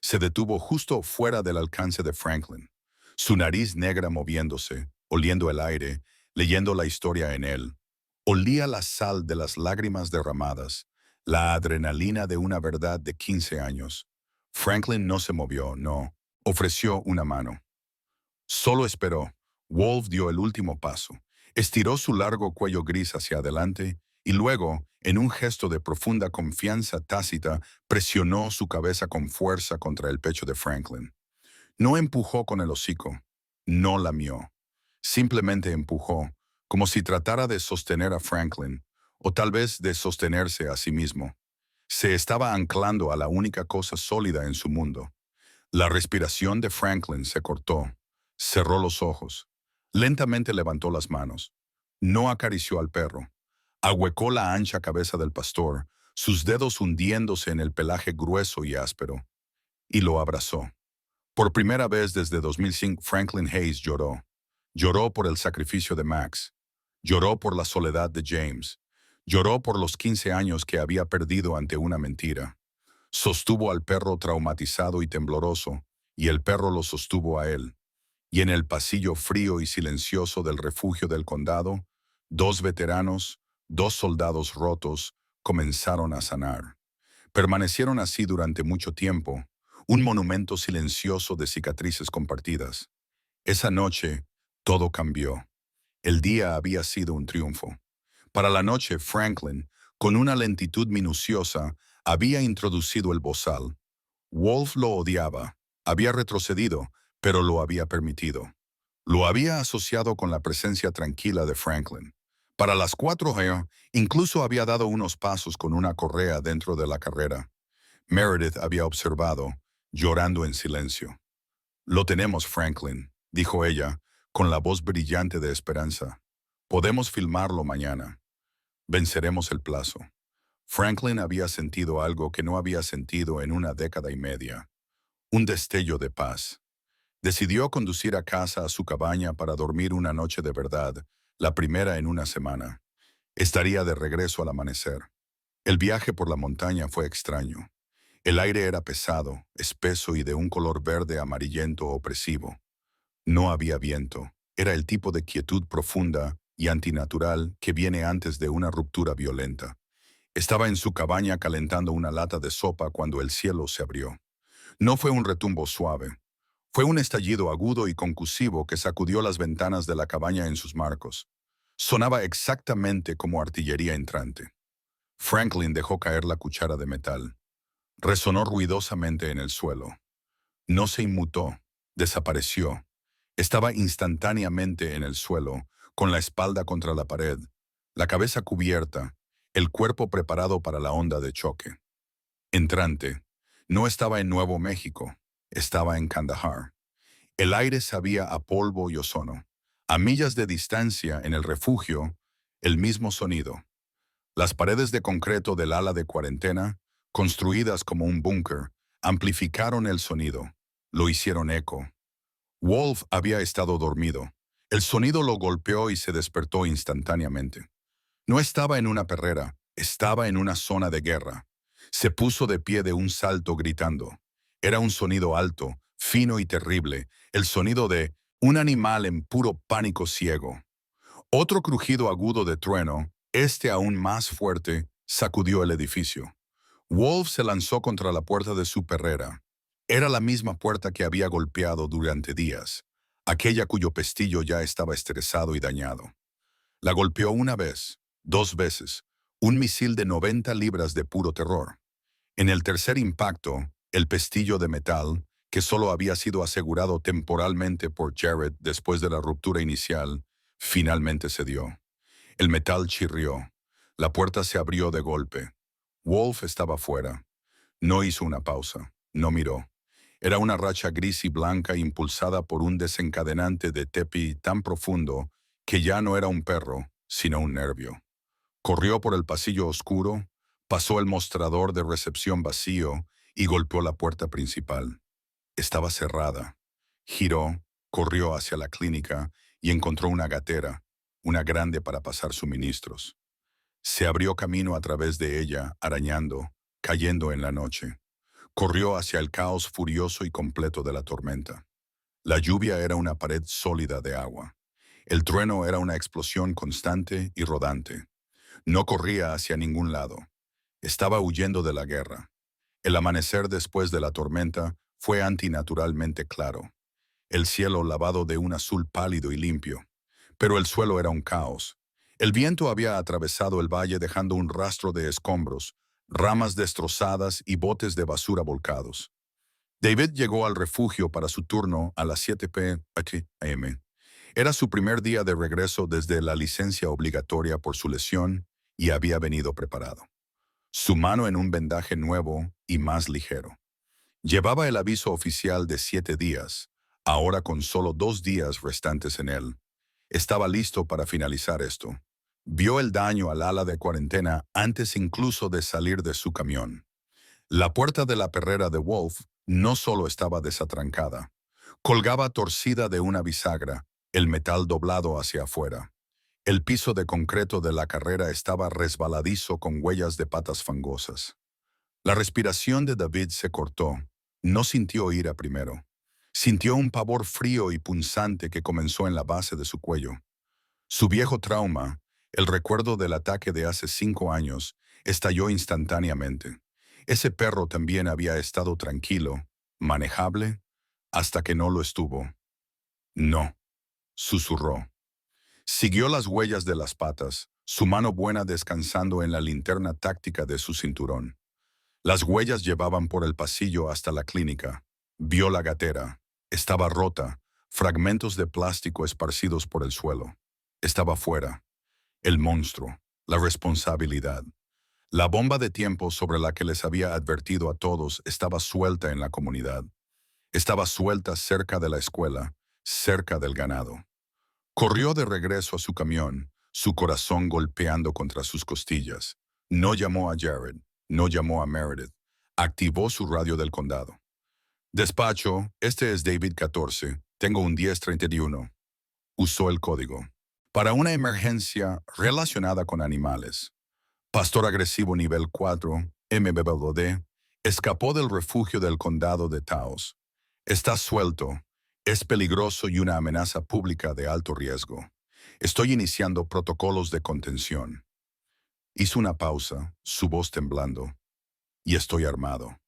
Se detuvo justo fuera del alcance de Franklin, su nariz negra moviéndose, oliendo el aire, leyendo la historia en él. Olía la sal de las lágrimas derramadas, la adrenalina de una verdad de 15 años. Franklin no se movió, no. Ofreció una mano. Solo esperó. Wolf dio el último paso. Estiró su largo cuello gris hacia adelante y luego, en un gesto de profunda confianza tácita, presionó su cabeza con fuerza contra el pecho de Franklin. No empujó con el hocico, no lamió. Simplemente empujó, como si tratara de sostener a Franklin, o tal vez de sostenerse a sí mismo. Se estaba anclando a la única cosa sólida en su mundo. La respiración de Franklin se cortó. Cerró los ojos. Lentamente levantó las manos. No acarició al perro. Ahuecó la ancha cabeza del pastor, sus dedos hundiéndose en el pelaje grueso y áspero, y lo abrazó. Por primera vez desde 2005, Franklin Hayes lloró. Lloró por el sacrificio de Max. Lloró por la soledad de James. Lloró por los 15 años que había perdido ante una mentira. Sostuvo al perro traumatizado y tembloroso, y el perro lo sostuvo a él. Y en el pasillo frío y silencioso del refugio del condado, dos veteranos, dos soldados rotos, comenzaron a sanar. Permanecieron así durante mucho tiempo, un monumento silencioso de cicatrices compartidas. Esa noche, todo cambió. El día había sido un triunfo. Para la noche, Franklin, con una lentitud minuciosa, había introducido el bozal. Wolf lo odiaba, había retrocedido, pero lo había permitido. Lo había asociado con la presencia tranquila de Franklin. Para las 4 incluso había dado unos pasos con una correa dentro de la carrera. Meredith había observado, llorando en silencio. «Lo tenemos, Franklin», dijo ella, con la voz brillante de esperanza. «Podemos filmarlo mañana. Venceremos el plazo». Franklin había sentido algo que no había sentido en una década y media. Un destello de paz. Decidió conducir a casa a su cabaña para dormir una noche de verdad, la primera en una semana. Estaría de regreso al amanecer. El viaje por la montaña fue extraño. El aire era pesado, espeso y de un color verde amarillento opresivo. No había viento. Era el tipo de quietud profunda y antinatural que viene antes de una ruptura violenta. Estaba en su cabaña calentando una lata de sopa cuando el cielo se abrió. No fue un retumbo suave. Fue un estallido agudo y concusivo que sacudió las ventanas de la cabaña en sus marcos. Sonaba exactamente como artillería entrante. Franklin dejó caer la cuchara de metal. Resonó ruidosamente en el suelo. No se inmutó, desapareció. Estaba instantáneamente en el suelo, con la espalda contra la pared, la cabeza cubierta, el cuerpo preparado para la onda de choque. Entrante. No estaba en Nuevo México, estaba en Kandahar. El aire sabía a polvo y ozono. A millas de distancia, en el refugio, el mismo sonido. Las paredes de concreto del ala de cuarentena, construidas como un búnker, amplificaron el sonido. Lo hicieron eco. Wolf había estado dormido. El sonido lo golpeó y se despertó instantáneamente. No estaba en una perrera, estaba en una zona de guerra. Se puso de pie de un salto gritando. Era un sonido alto, fino y terrible, el sonido de un animal en puro pánico ciego. Otro crujido agudo de trueno, este aún más fuerte, sacudió el edificio. Wolf se lanzó contra la puerta de su perrera. Era la misma puerta que había golpeado durante días, aquella cuyo pestillo ya estaba estresado y dañado. La golpeó una vez, 2 veces, un misil de 90 libras de puro terror. En el tercer impacto, el pestillo de metal, que solo había sido asegurado temporalmente por Jared después de la ruptura inicial, finalmente cedió. El metal chirrió. La puerta se abrió de golpe. Wolf estaba fuera. No hizo una pausa. No miró. Era una racha gris y blanca impulsada por un desencadenante de tepi tan profundo que ya no era un perro, sino un nervio. Corrió por el pasillo oscuro, pasó el mostrador de recepción vacío y golpeó la puerta principal. Estaba cerrada. Giró, corrió hacia la clínica y encontró una gatera, una grande para pasar suministros. Se abrió camino a través de ella, arañando, cayendo en la noche. Corrió hacia el caos furioso y completo de la tormenta. La lluvia era una pared sólida de agua. El trueno era una explosión constante y rodante. No corría hacia ningún lado. Estaba huyendo de la guerra. El amanecer después de la tormenta fue antinaturalmente claro. El cielo lavado de un azul pálido y limpio. Pero el suelo era un caos. El viento había atravesado el valle dejando un rastro de escombros, ramas destrozadas y botes de basura volcados. David llegó al refugio para su turno a las 7 p.m. Era su primer día de regreso desde la licencia obligatoria por su lesión y había venido preparado. Su mano en un vendaje nuevo y más ligero. Llevaba el aviso oficial de 7 días, ahora con solo 2 días restantes en él. Estaba listo para finalizar esto. Vio el daño al ala de cuarentena antes incluso de salir de su camión. La puerta de la perrera de Wolf no solo estaba desatrancada, colgaba torcida de una bisagra, el metal doblado hacia afuera. El piso de concreto de la carrera estaba resbaladizo con huellas de patas fangosas. La respiración de David se cortó. No sintió ira primero. Sintió un pavor frío y punzante que comenzó en la base de su cuello. Su viejo trauma, el recuerdo del ataque de hace 5 años, estalló instantáneamente. Ese perro también había estado tranquilo, manejable, hasta que no lo estuvo. No, susurró. Siguió las huellas de las patas, su mano buena descansando en la linterna táctica de su cinturón. Las huellas llevaban por el pasillo hasta la clínica. Vio la gatera. Estaba rota, fragmentos de plástico esparcidos por el suelo. Estaba fuera. El monstruo, la responsabilidad. La bomba de tiempo sobre la que les había advertido a todos estaba suelta en la comunidad. Estaba suelta cerca de la escuela, cerca del ganado. Corrió de regreso a su camión, su corazón golpeando contra sus costillas. No llamó a Jared, no llamó a Meredith. Activó su radio del condado. Despacho, este es David 14, tengo un 1031. Usó el código. Para una emergencia relacionada con animales. Pastor agresivo nivel 4, MBBD, escapó del refugio del condado de Taos. Está suelto. Es peligroso y una amenaza pública de alto riesgo. Estoy iniciando protocolos de contención. Hizo una pausa, su voz temblando. Y estoy armado.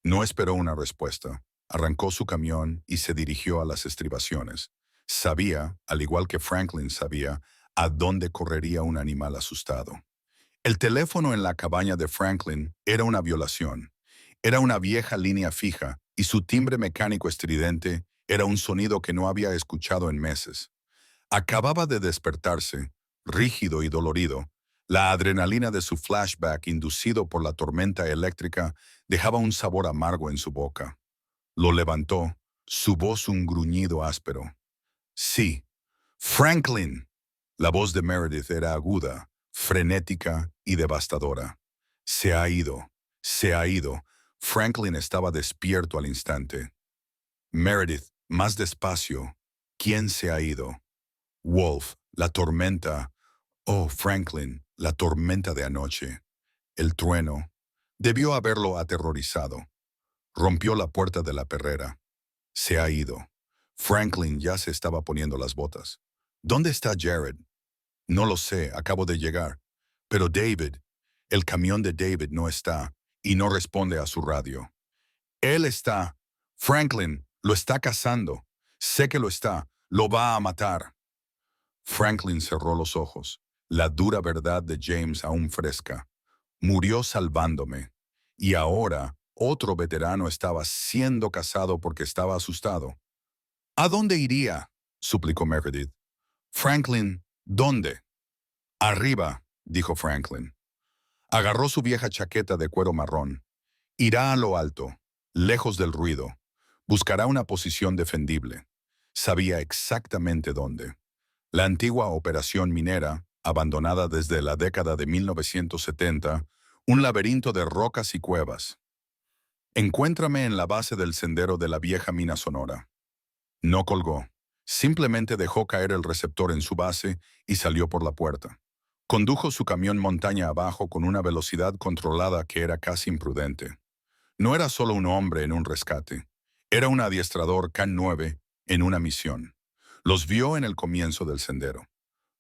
No esperó una respuesta. Arrancó su camión y se dirigió a las estribaciones. Sabía, al igual que Franklin sabía, a dónde correría un animal asustado. El teléfono en la cabaña de Franklin era una violación. Era una vieja línea fija y su timbre mecánico estridente era un sonido que no había escuchado en meses. Acababa de despertarse, rígido y dolorido. La adrenalina de su flashback inducido por la tormenta eléctrica dejaba un sabor amargo en su boca. Lo levantó, su voz un gruñido áspero. Sí, Franklin. La voz de Meredith era aguda, frenética y devastadora. Se ha ido, se ha ido. Franklin estaba despierto al instante. Meredith, más despacio. ¿Quién se ha ido? Wolf, la tormenta. Oh, Franklin, la tormenta de anoche. El trueno. Debió haberlo aterrorizado. Rompió la puerta de la perrera. Se ha ido. Franklin ya se estaba poniendo las botas. ¿Dónde está Jared? No lo sé, acabo de llegar. Pero David, el camión de David no está y no responde a su radio. Él está. Franklin, lo está cazando. Sé que lo está. Lo va a matar. Franklin cerró los ojos. La dura verdad de James aún fresca. Murió salvándome. Y ahora otro veterano estaba siendo cazado porque estaba asustado. ¿A dónde iría? Suplicó Meredith. Franklin, ¿dónde? Arriba, dijo Franklin. Agarró su vieja chaqueta de cuero marrón. Irá a lo alto, lejos del ruido. Buscará una posición defendible. Sabía exactamente dónde. La antigua operación minera, abandonada desde la década de 1970, un laberinto de rocas y cuevas. Encuéntrame en la base del sendero de la vieja mina sonora. No colgó. Simplemente dejó caer el receptor en su base y salió por la puerta. Condujo su camión montaña abajo con una velocidad controlada que era casi imprudente. No era solo un hombre en un rescate. Era un adiestrador K-9 en una misión. Los vio en el comienzo del sendero.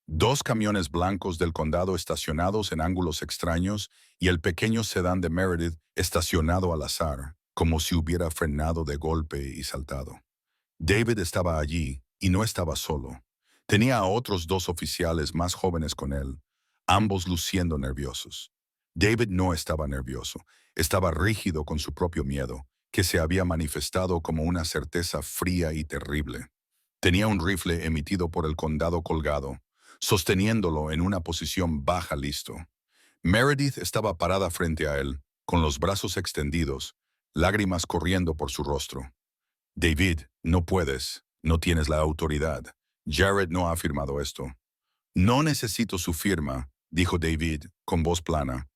Dos camiones blancos del condado estacionados en ángulos extraños y el pequeño sedán de Meredith estacionado al azar, como si hubiera frenado de golpe y saltado. David estaba allí y no estaba solo. Tenía a otros dos oficiales más jóvenes con él, ambos luciendo nerviosos. David no estaba nervioso, estaba rígido con su propio miedo, que se había manifestado como una certeza fría y terrible. Tenía un rifle emitido por el condado colgado, sosteniéndolo en una posición baja listo. Meredith estaba parada frente a él, con los brazos extendidos, lágrimas corriendo por su rostro. David, no puedes, no tienes la autoridad. Jared no ha firmado esto. No necesito su firma, dijo David, con voz plana.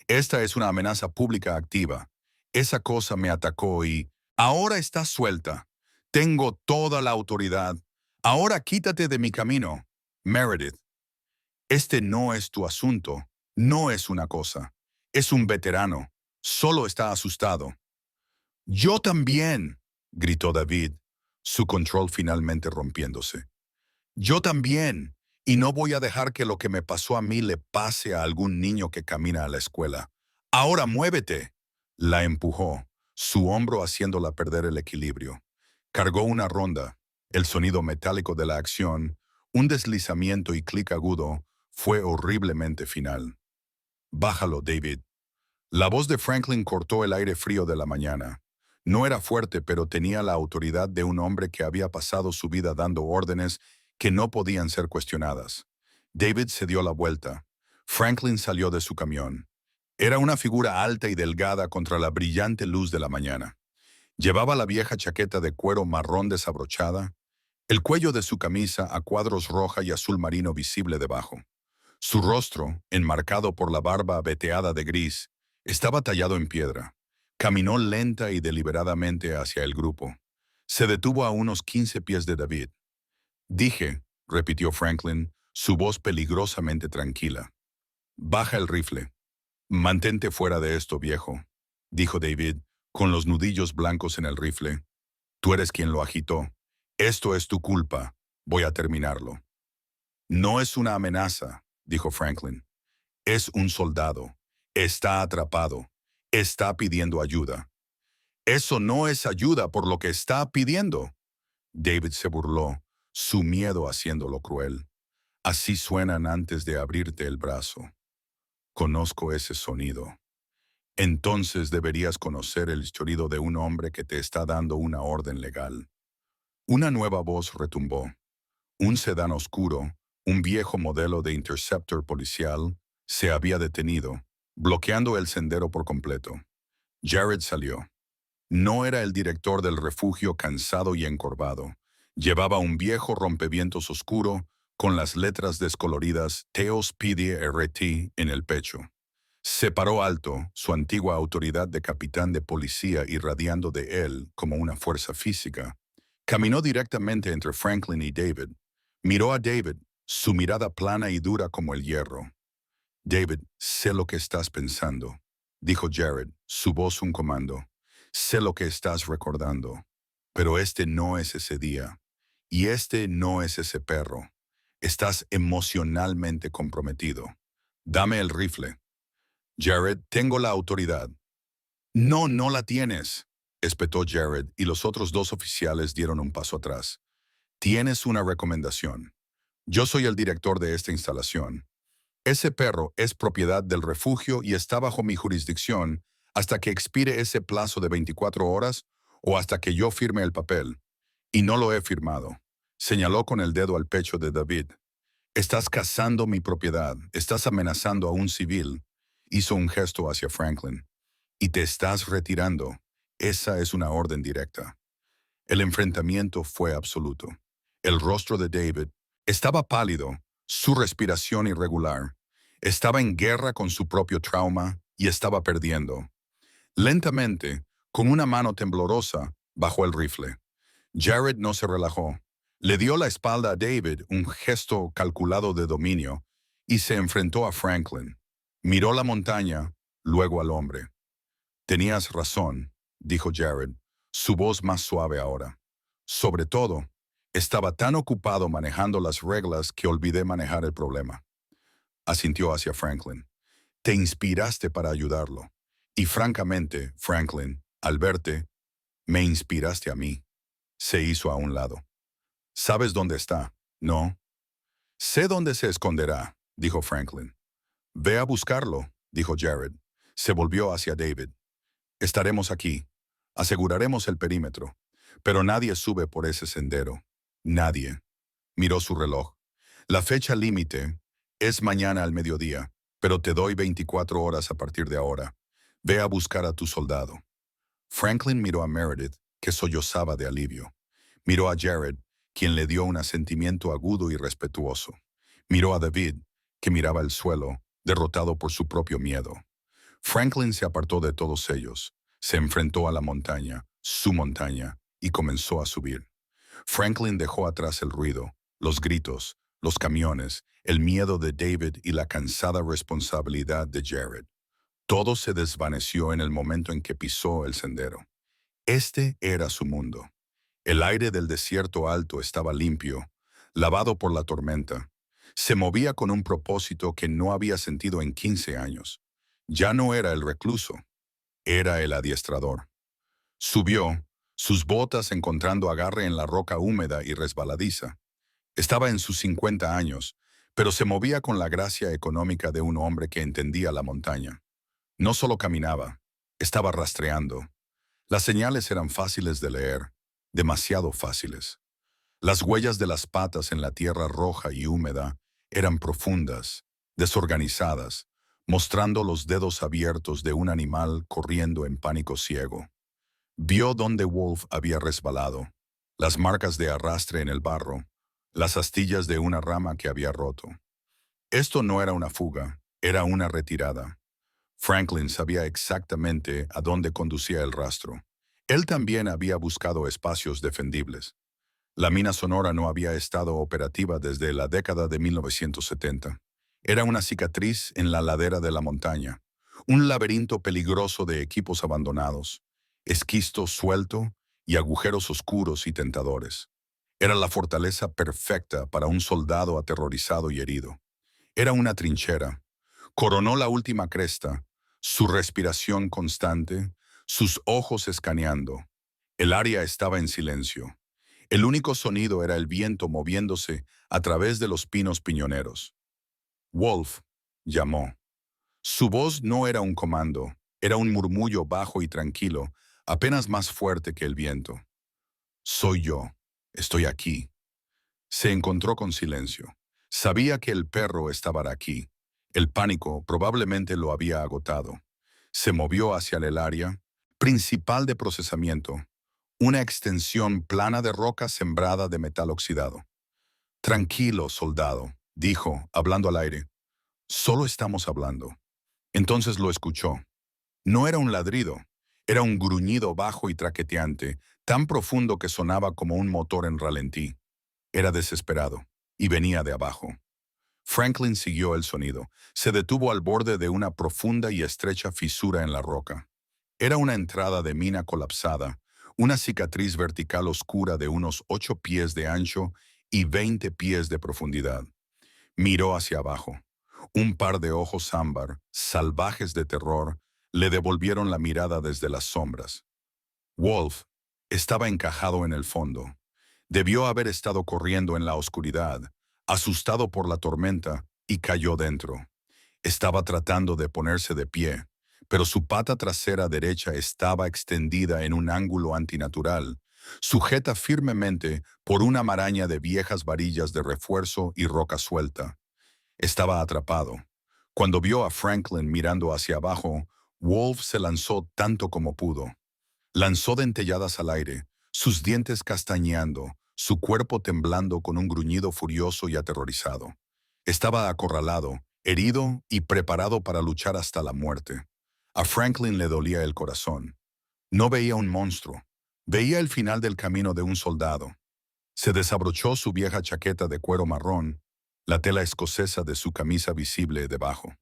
Esta es una amenaza pública activa. Esa cosa me atacó y... Ahora está suelta. Tengo toda la autoridad. Ahora quítate de mi camino. Meredith, este no es tu asunto. No es una cosa. Es un veterano. Solo está asustado. Yo también, gritó David, su control finalmente rompiéndose. Yo también, y no voy a dejar que lo que me pasó a mí le pase a algún niño que camina a la escuela. Ahora muévete. La empujó, su hombro haciéndola perder el equilibrio. Cargó una ronda. El sonido metálico de la acción, un deslizamiento y clic agudo, fue horriblemente final. Bájalo, David. La voz de Franklin cortó el aire frío de la mañana. No era fuerte, pero tenía la autoridad de un hombre que había pasado su vida dando órdenes que no podían ser cuestionadas. David se dio la vuelta. Franklin salió de su camión. Era una figura alta y delgada contra la brillante luz de la mañana. Llevaba la vieja chaqueta de cuero marrón desabrochada, el cuello de su camisa a cuadros roja y azul marino visible debajo. Su rostro, enmarcado por la barba veteada de gris, estaba tallado en piedra. Caminó lenta y deliberadamente hacia el grupo. Se detuvo a unos 15 pies de David. Dije, repitió Franklin, su voz peligrosamente tranquila. Baja el rifle. Mantente fuera de esto, viejo, dijo David, con los nudillos blancos en el rifle. Tú eres quien lo agitó. Esto es tu culpa. Voy a terminarlo. No es una amenaza, dijo Franklin. Es un soldado. Está atrapado. Está pidiendo ayuda. Eso no es ayuda por lo que está pidiendo. David se burló, su miedo haciéndolo cruel. Así suenan antes de abrirte el brazo. Conozco ese sonido. Entonces deberías conocer el chorrido de un hombre que te está dando una orden legal. Una nueva voz retumbó. Un sedán oscuro, un viejo modelo de Interceptor policial, se había detenido, bloqueando el sendero por completo. Jared salió. No era el director del refugio cansado y encorvado. Llevaba un viejo rompevientos oscuro con las letras descoloridas Teos Pide RT en el pecho. Se paró alto, su antigua autoridad de capitán de policía irradiando de él como una fuerza física. Caminó directamente entre Franklin y David. Miró a David, su mirada plana y dura como el hierro. David, sé lo que estás pensando, dijo Jared, su voz un comando. Sé lo que estás recordando, pero este no es ese día, y este no es ese perro. Estás emocionalmente comprometido. Dame el rifle. Jared, tengo la autoridad. No, no la tienes, espetó Jared, y los otros dos oficiales dieron un paso atrás. Tienes una recomendación. Yo soy el director de esta instalación. Ese perro es propiedad del refugio y está bajo mi jurisdicción hasta que expire ese plazo de 24 horas o hasta que yo firme el papel. Y no lo he firmado. Señaló con el dedo al pecho de David. Estás cazando mi propiedad, estás amenazando a un civil. Hizo un gesto hacia Franklin. Y te estás retirando. Esa es una orden directa. El enfrentamiento fue absoluto. El rostro de David estaba pálido, su respiración irregular. Estaba en guerra con su propio trauma y estaba perdiendo. Lentamente, con una mano temblorosa, bajó el rifle. Jared no se relajó. Le dio la espalda a David, un gesto calculado de dominio, y se enfrentó a Franklin. Miró la montaña, luego al hombre. Tenías razón, dijo Jared, su voz más suave ahora. Sobre todo, estaba tan ocupado manejando las reglas que olvidé manejar el problema. Asintió hacia Franklin. Te inspiraste para ayudarlo. Y francamente, Franklin, al verte, me inspiraste a mí. Se hizo a un lado. ¿Sabes dónde está? No. Sé dónde se esconderá, dijo Franklin. Ve a buscarlo, dijo Jared. Se volvió hacia David. Estaremos aquí. Aseguraremos el perímetro. Pero nadie sube por ese sendero. Nadie. Miró su reloj. La fecha límite es mañana al mediodía, pero te doy 24 horas a partir de ahora. Ve a buscar a tu soldado. Franklin miró a Meredith, que sollozaba de alivio. Miró a Jared, quien le dio un asentimiento agudo y respetuoso. Miró a David, que miraba el suelo, derrotado por su propio miedo. Franklin se apartó de todos ellos, se enfrentó a la montaña, su montaña, y comenzó a subir. Franklin dejó atrás el ruido, los gritos, los camiones, el miedo de David y la cansada responsabilidad de Jared. Todo se desvaneció en el momento en que pisó el sendero. Este era su mundo. El aire del desierto alto estaba limpio, lavado por la tormenta. Se movía con un propósito que no había sentido en 15 años. Ya no era el recluso, era el adiestrador. Subió, sus botas encontrando agarre en la roca húmeda y resbaladiza. Estaba en sus 50 años, pero se movía con la gracia económica de un hombre que entendía la montaña. No solo caminaba, estaba rastreando. Las señales eran fáciles de leer, demasiado fáciles. Las huellas de las patas en la tierra roja y húmeda eran profundas, desorganizadas, mostrando los dedos abiertos de un animal corriendo en pánico ciego. Vio dónde Wolf había resbalado, las marcas de arrastre en el barro, las astillas de una rama que había roto. Esto no era una fuga, era una retirada. Franklin sabía exactamente a dónde conducía el rastro. Él también había buscado espacios defendibles. La mina sonora no había estado operativa desde la década de 1970. Era una cicatriz en la ladera de la montaña, un laberinto peligroso de equipos abandonados, esquisto suelto y agujeros oscuros y tentadores. Era la fortaleza perfecta para un soldado aterrorizado y herido. Era una trinchera. Coronó la última cresta, su respiración constante, sus ojos escaneando. El área estaba en silencio. El único sonido era el viento moviéndose a través de los pinos piñoneros. Wolf, llamó. Su voz no era un comando, era un murmullo bajo y tranquilo, apenas más fuerte que el viento. Soy yo, estoy aquí. Se encontró con silencio. Sabía que el perro estaba aquí. El pánico probablemente lo había agotado. Se movió hacia el área principal de procesamiento, una extensión plana de roca sembrada de metal oxidado. Tranquilo, soldado, dijo, hablando al aire. Solo estamos hablando. Entonces lo escuchó. No era un ladrido, era un gruñido bajo y traqueteante, tan profundo que sonaba como un motor en ralentí. Era desesperado, y venía de abajo. Franklin siguió el sonido. Se detuvo al borde de una profunda y estrecha fisura en la roca. Era una entrada de mina colapsada, una cicatriz vertical oscura de unos 8 pies de ancho y 20 pies de profundidad. Miró hacia abajo. Un par de ojos ámbar, salvajes de terror, le devolvieron la mirada desde las sombras. Wolf estaba encajado en el fondo. Debió haber estado corriendo en la oscuridad, asustado por la tormenta, y cayó dentro. Estaba tratando de ponerse de pie, pero su pata trasera derecha estaba extendida en un ángulo antinatural, sujeta firmemente por una maraña de viejas varillas de refuerzo y roca suelta. Estaba atrapado. Cuando vio a Franklin mirando hacia abajo, Wolf se lanzó tanto como pudo. Lanzó dentelladas al aire, sus dientes castañeando, su cuerpo temblando con un gruñido furioso y aterrorizado. Estaba acorralado, herido y preparado para luchar hasta la muerte. A Franklin le dolía el corazón. No veía un monstruo, veía el final del camino de un soldado. Se desabrochó su vieja chaqueta de cuero marrón, la tela escocesa de su camisa visible debajo.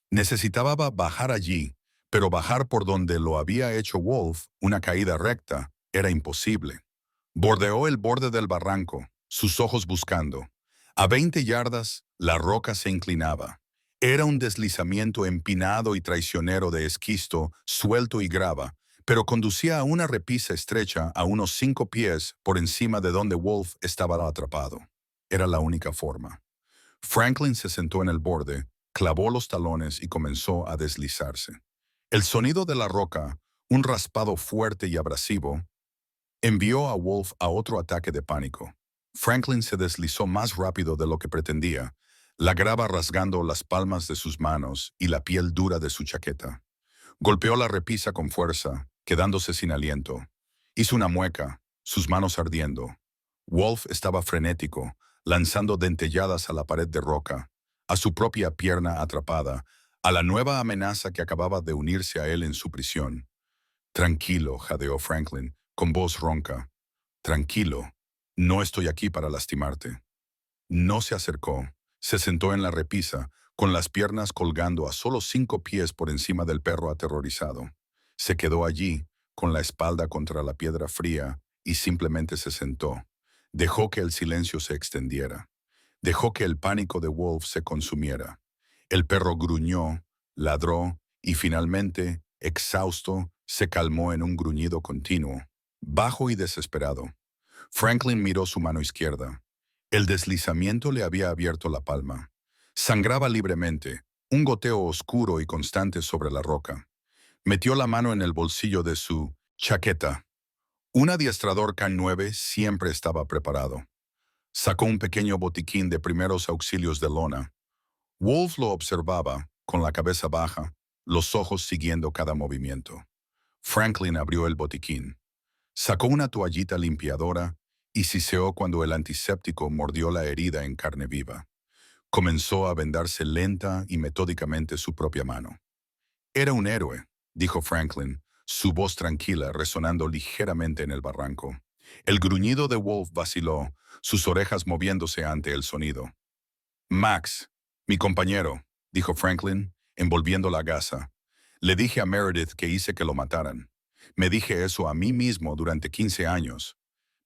Necesitaba bajar allí, pero bajar por donde lo había hecho Wolf, una caída recta, era imposible. Bordeó el borde del barranco, sus ojos buscando. A 20 yardas, la roca se inclinaba. Era un deslizamiento empinado y traicionero de esquisto, suelto y grava, pero conducía a una repisa estrecha a unos 5 pies por encima de donde Wolf estaba atrapado. Era la única forma. Franklin se sentó en el borde, clavó los talones y comenzó a deslizarse. El sonido de la roca, un raspado fuerte y abrasivo, envió a Wolf a otro ataque de pánico. Franklin se deslizó más rápido de lo que pretendía, la grava rasgando las palmas de sus manos y la piel dura de su chaqueta. Golpeó la repisa con fuerza, quedándose sin aliento. Hizo una mueca, sus manos ardiendo. Wolf estaba frenético, lanzando dentelladas a la pared de roca, a su propia pierna atrapada, a la nueva amenaza que acababa de unirse a él en su prisión. Tranquilo, jadeó Franklin, con voz ronca. Tranquilo, no estoy aquí para lastimarte. No se acercó, se sentó en la repisa, con las piernas colgando a solo 5 pies por encima del perro aterrorizado. Se quedó allí, con la espalda contra la piedra fría, y simplemente se sentó. Dejó que el silencio se extendiera. Dejó que el pánico de Wolf se consumiera. El perro gruñó, ladró y finalmente, exhausto, se calmó en un gruñido continuo, bajo y desesperado. Franklin miró su mano izquierda. El deslizamiento le había abierto la palma. Sangraba libremente, un goteo oscuro y constante sobre la roca. Metió la mano en el bolsillo de su chaqueta. Un adiestrador K9 siempre estaba preparado. Sacó un pequeño botiquín de primeros auxilios de lona. Wolf lo observaba, con la cabeza baja, los ojos siguiendo cada movimiento. Franklin abrió el botiquín. Sacó una toallita limpiadora y siseó cuando el antiséptico mordió la herida en carne viva. Comenzó a vendarse lenta y metódicamente su propia mano. Era un héroe, dijo Franklin, su voz tranquila resonando ligeramente en el barranco. El gruñido de Wolf vaciló, sus orejas moviéndose ante el sonido. Max, mi compañero, dijo Franklin, envolviendo la gasa. Le dije a Meredith que hice que lo mataran. Me dije eso a mí mismo durante 15 años.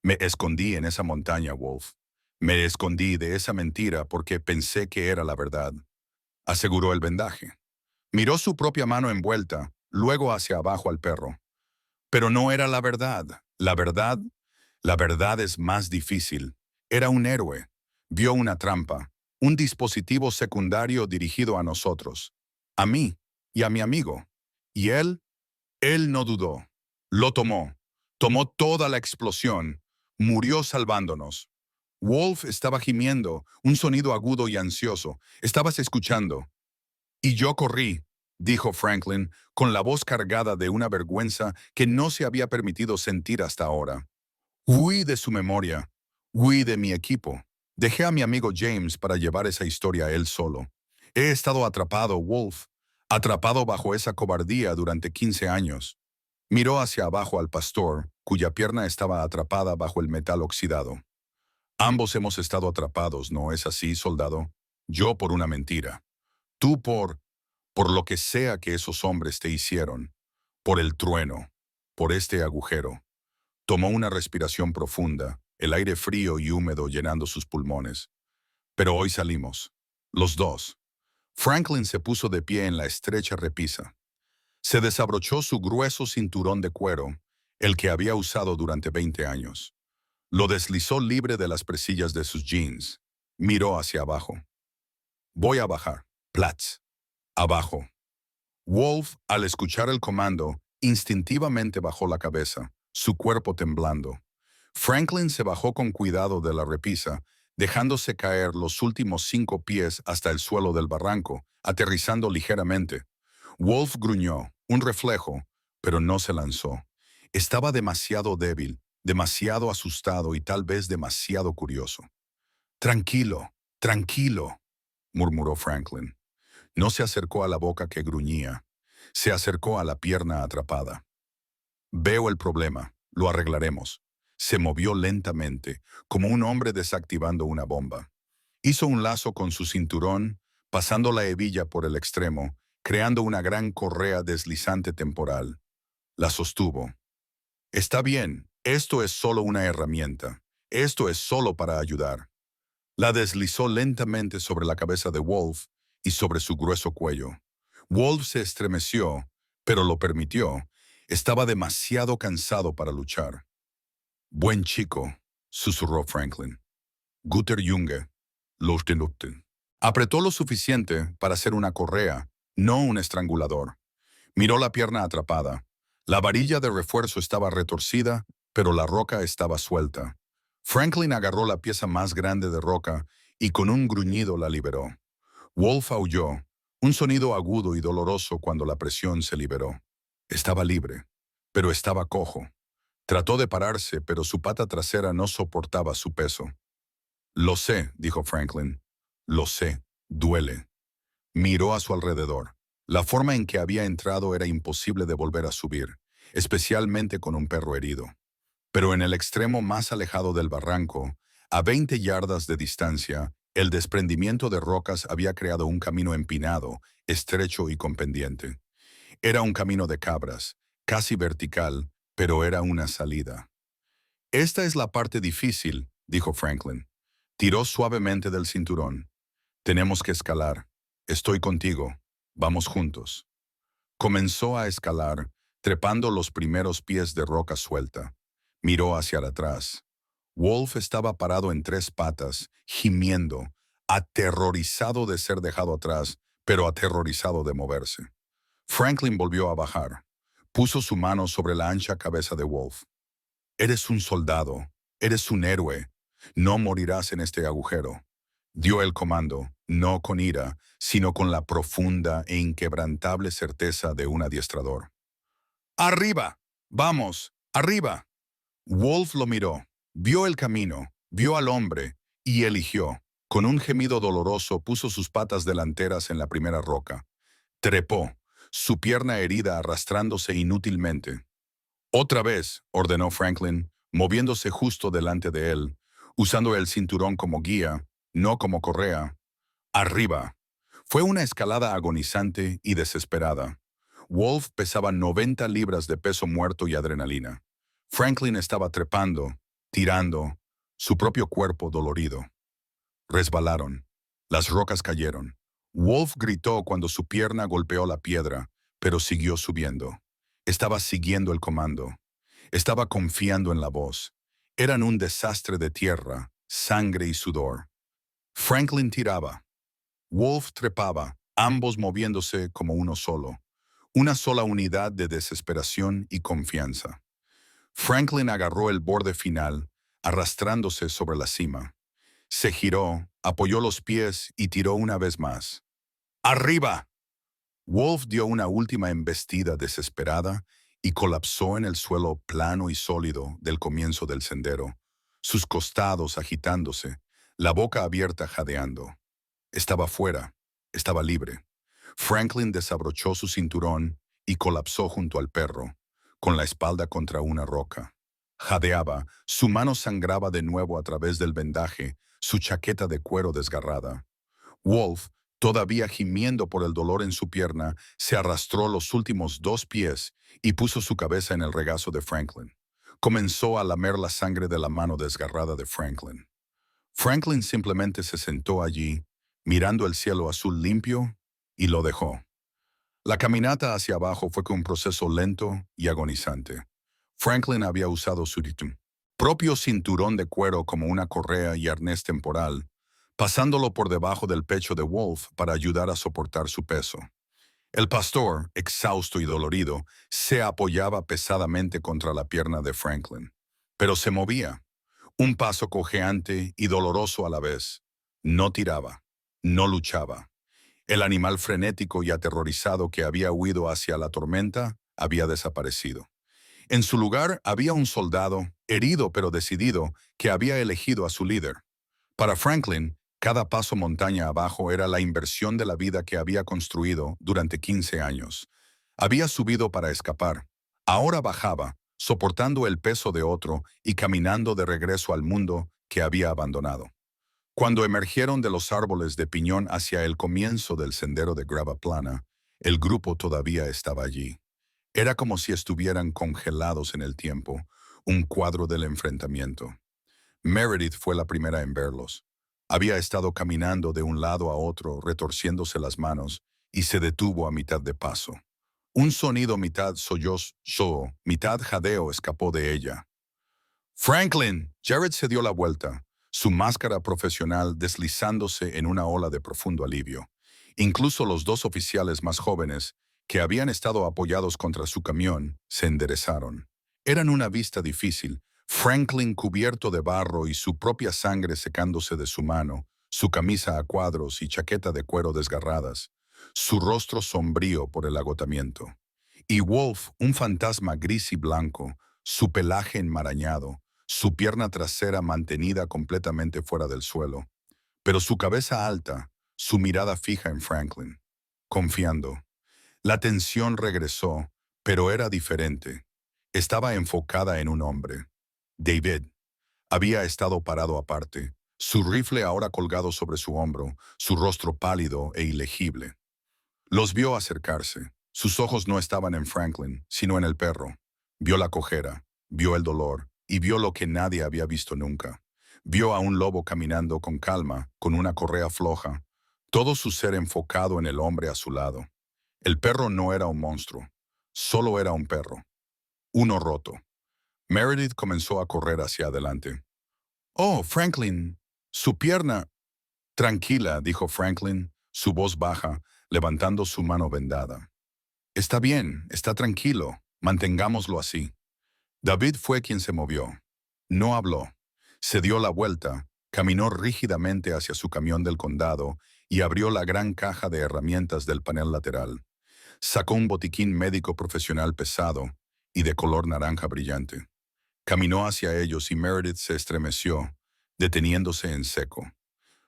Me escondí en esa montaña, Wolf. Me escondí de esa mentira porque pensé que era la verdad, aseguró el vendaje. Miró su propia mano envuelta, luego hacia abajo al perro. Pero no era la verdad. La verdad es más difícil. Era un héroe. Vio una trampa, un dispositivo secundario dirigido a nosotros, a mí y a mi amigo. Y él no dudó. Lo tomó. Tomó toda la explosión. Murió salvándonos. Wolf estaba gimiendo, un sonido agudo y ansioso. ¿Estabas escuchando? Y yo corrí, dijo Franklin, con la voz cargada de una vergüenza que no se había permitido sentir hasta ahora. Huí de su memoria. Huí de mi equipo. Dejé a mi amigo James para llevar esa historia él solo. He estado atrapado, Wolf. Atrapado bajo esa cobardía durante 15 años. Miró hacia abajo al pastor, cuya pierna estaba atrapada bajo el metal oxidado. Ambos hemos estado atrapados, ¿no es así, soldado? Yo por una mentira. Tú por lo que sea que esos hombres te hicieron. Por el trueno. Por este agujero. Tomó una respiración profunda, el aire frío y húmedo llenando sus pulmones. Pero hoy salimos. Los dos. Franklin se puso de pie en la estrecha repisa. Se desabrochó su grueso cinturón de cuero, el que había usado durante 20 años. Lo deslizó libre de las presillas de sus jeans. Miró hacia abajo. Voy a bajar. Platz. Abajo. Wolf, al escuchar el comando, instintivamente bajó la cabeza, su cuerpo temblando. Franklin se bajó con cuidado de la repisa, dejándose caer los últimos 5 pies hasta el suelo del barranco, aterrizando ligeramente. Wolf gruñó, un reflejo, pero no se lanzó. Estaba demasiado débil, demasiado asustado y tal vez demasiado curioso. Tranquilo, tranquilo, murmuró Franklin. No se acercó a la boca que gruñía. Se acercó a la pierna atrapada. Veo el problema. Lo arreglaremos. Se movió lentamente, como un hombre desactivando una bomba. Hizo un lazo con su cinturón, pasando la hebilla por el extremo, creando una gran correa deslizante temporal. La sostuvo. Está bien, esto es solo una herramienta. Esto es solo para ayudar. La deslizó lentamente sobre la cabeza de Wolf y sobre su grueso cuello. Wolf se estremeció, pero lo permitió. Estaba demasiado cansado para luchar. Buen chico, susurró Franklin. Guter Junge, los Denupten. Apretó lo suficiente para hacer una correa, no un estrangulador. Miró la pierna atrapada. La varilla de refuerzo estaba retorcida, pero la roca estaba suelta. Franklin agarró la pieza más grande de roca y con un gruñido la liberó. Wolf aulló, un sonido agudo y doloroso cuando la presión se liberó. Estaba libre, pero estaba cojo. Trató de pararse, pero su pata trasera no soportaba su peso. Lo sé, dijo Franklin. Lo sé, duele. Miró a su alrededor. La forma en que había entrado era imposible de volver a subir, especialmente con un perro herido. Pero en el extremo más alejado del barranco, a 20 yardas de distancia, el desprendimiento de rocas había creado un camino empinado, estrecho y con pendiente. Era un camino de cabras, casi vertical, pero era una salida. Esta es la parte difícil, dijo Franklin. Tiró suavemente del cinturón. Tenemos que escalar. Estoy contigo. Vamos juntos. Comenzó a escalar, trepando los primeros pies de roca suelta. Miró hacia atrás. Wolf estaba parado en 3 patas, gimiendo, aterrorizado de ser dejado atrás, pero aterrorizado de moverse. Franklin volvió a bajar. Puso su mano sobre la ancha cabeza de Wolf. Eres un soldado, eres un héroe. No morirás en este agujero. Dio el comando, no con ira, sino con la profunda e inquebrantable certeza de un adiestrador. ¡Arriba! ¡Vamos! ¡Arriba! Wolf lo miró, vio el camino, vio al hombre y eligió. Con un gemido doloroso puso sus patas delanteras en la primera roca. Trepó, su pierna herida arrastrándose inútilmente. Otra vez, ordenó Franklin, moviéndose justo delante de él, usando el cinturón como guía, no como correa. Arriba. Fue una escalada agonizante y desesperada. Wolf pesaba 90 libras de peso muerto y adrenalina. Franklin estaba trepando, tirando, su propio cuerpo dolorido. Resbalaron. Las rocas cayeron. Wolf gritó cuando su pierna golpeó la piedra, pero siguió subiendo. Estaba siguiendo el comando. Estaba confiando en la voz. Eran un desastre de tierra, sangre y sudor. Franklin tiraba. Wolf trepaba, ambos moviéndose como uno solo. Una sola unidad de desesperación y confianza. Franklin agarró el borde final, arrastrándose sobre la cima. Se giró, apoyó los pies y tiró una vez más. ¡Arriba! Wolf dio una última embestida desesperada y colapsó en el suelo plano y sólido del comienzo del sendero, sus costados agitándose, la boca abierta jadeando. Estaba fuera, estaba libre. Franklin desabrochó su cinturón y colapsó junto al perro, con la espalda contra una roca. Jadeaba, su mano sangraba de nuevo a través del vendaje, su chaqueta de cuero desgarrada. Wolf, todavía gimiendo por el dolor en su pierna, se arrastró los últimos 2 pies y puso su cabeza en el regazo de Franklin. Comenzó a lamer la sangre de la mano desgarrada de Franklin. Franklin simplemente se sentó allí, mirando el cielo azul limpio, y lo dejó. La caminata hacia abajo fue un proceso lento y agonizante. Franklin había usado su propio cinturón de cuero como una correa y arnés temporal, pasándolo por debajo del pecho de Wolf para ayudar a soportar su peso. El pastor, exhausto y dolorido, se apoyaba pesadamente contra la pierna de Franklin, pero se movía, un paso cojeante y doloroso a la vez. No tiraba, no luchaba. El animal frenético y aterrorizado que había huido hacia la tormenta había desaparecido. En su lugar había un soldado, herido pero decidido, que había elegido a su líder. Para Franklin, cada paso montaña abajo era la inversión de la vida que había construido durante 15 años. Había subido para escapar. Ahora bajaba, soportando el peso de otro y caminando de regreso al mundo que había abandonado. Cuando emergieron de los árboles de piñón hacia el comienzo del sendero de grava plana, el grupo todavía estaba allí. Era como si estuvieran congelados en el tiempo, un cuadro del enfrentamiento. Meredith fue la primera en verlos. Había estado caminando de un lado a otro, retorciéndose las manos, y se detuvo a mitad de paso. Un sonido mitad sollozo, mitad jadeo escapó de ella. ¡Franklin! Jared se dio la vuelta, su máscara profesional deslizándose en una ola de profundo alivio. Incluso los dos oficiales más jóvenes, que habían estado apoyados contra su camión, se enderezaron. Eran una vista difícil, Franklin cubierto de barro y su propia sangre secándose de su mano, su camisa a cuadros y chaqueta de cuero desgarradas, su rostro sombrío por el agotamiento. Y Wolf, un fantasma gris y blanco, su pelaje enmarañado, su pierna trasera mantenida completamente fuera del suelo, pero su cabeza alta, su mirada fija en Franklin, confiando. La tensión regresó, pero era diferente. Estaba enfocada en un hombre. David. Había estado parado aparte, su rifle ahora colgado sobre su hombro, su rostro pálido e ilegible. Los vio acercarse. Sus ojos no estaban en Franklin, sino en el perro. Vio la cojera, vio el dolor, y vio lo que nadie había visto nunca. Vio a un lobo caminando con calma, con una correa floja, todo su ser enfocado en el hombre a su lado. El perro no era un monstruo, solo era un perro. Uno roto. Meredith comenzó a correr hacia adelante. «Oh, Franklin, su pierna». «Tranquila», dijo Franklin, su voz baja, levantando su mano vendada. «Está bien, está tranquilo, mantengámoslo así». David fue quien se movió. No habló. Se dio la vuelta, caminó rígidamente hacia su camión del condado y abrió la gran caja de herramientas del panel lateral. Sacó un botiquín médico profesional pesado y de color naranja brillante. Caminó hacia ellos y Meredith se estremeció, deteniéndose en seco.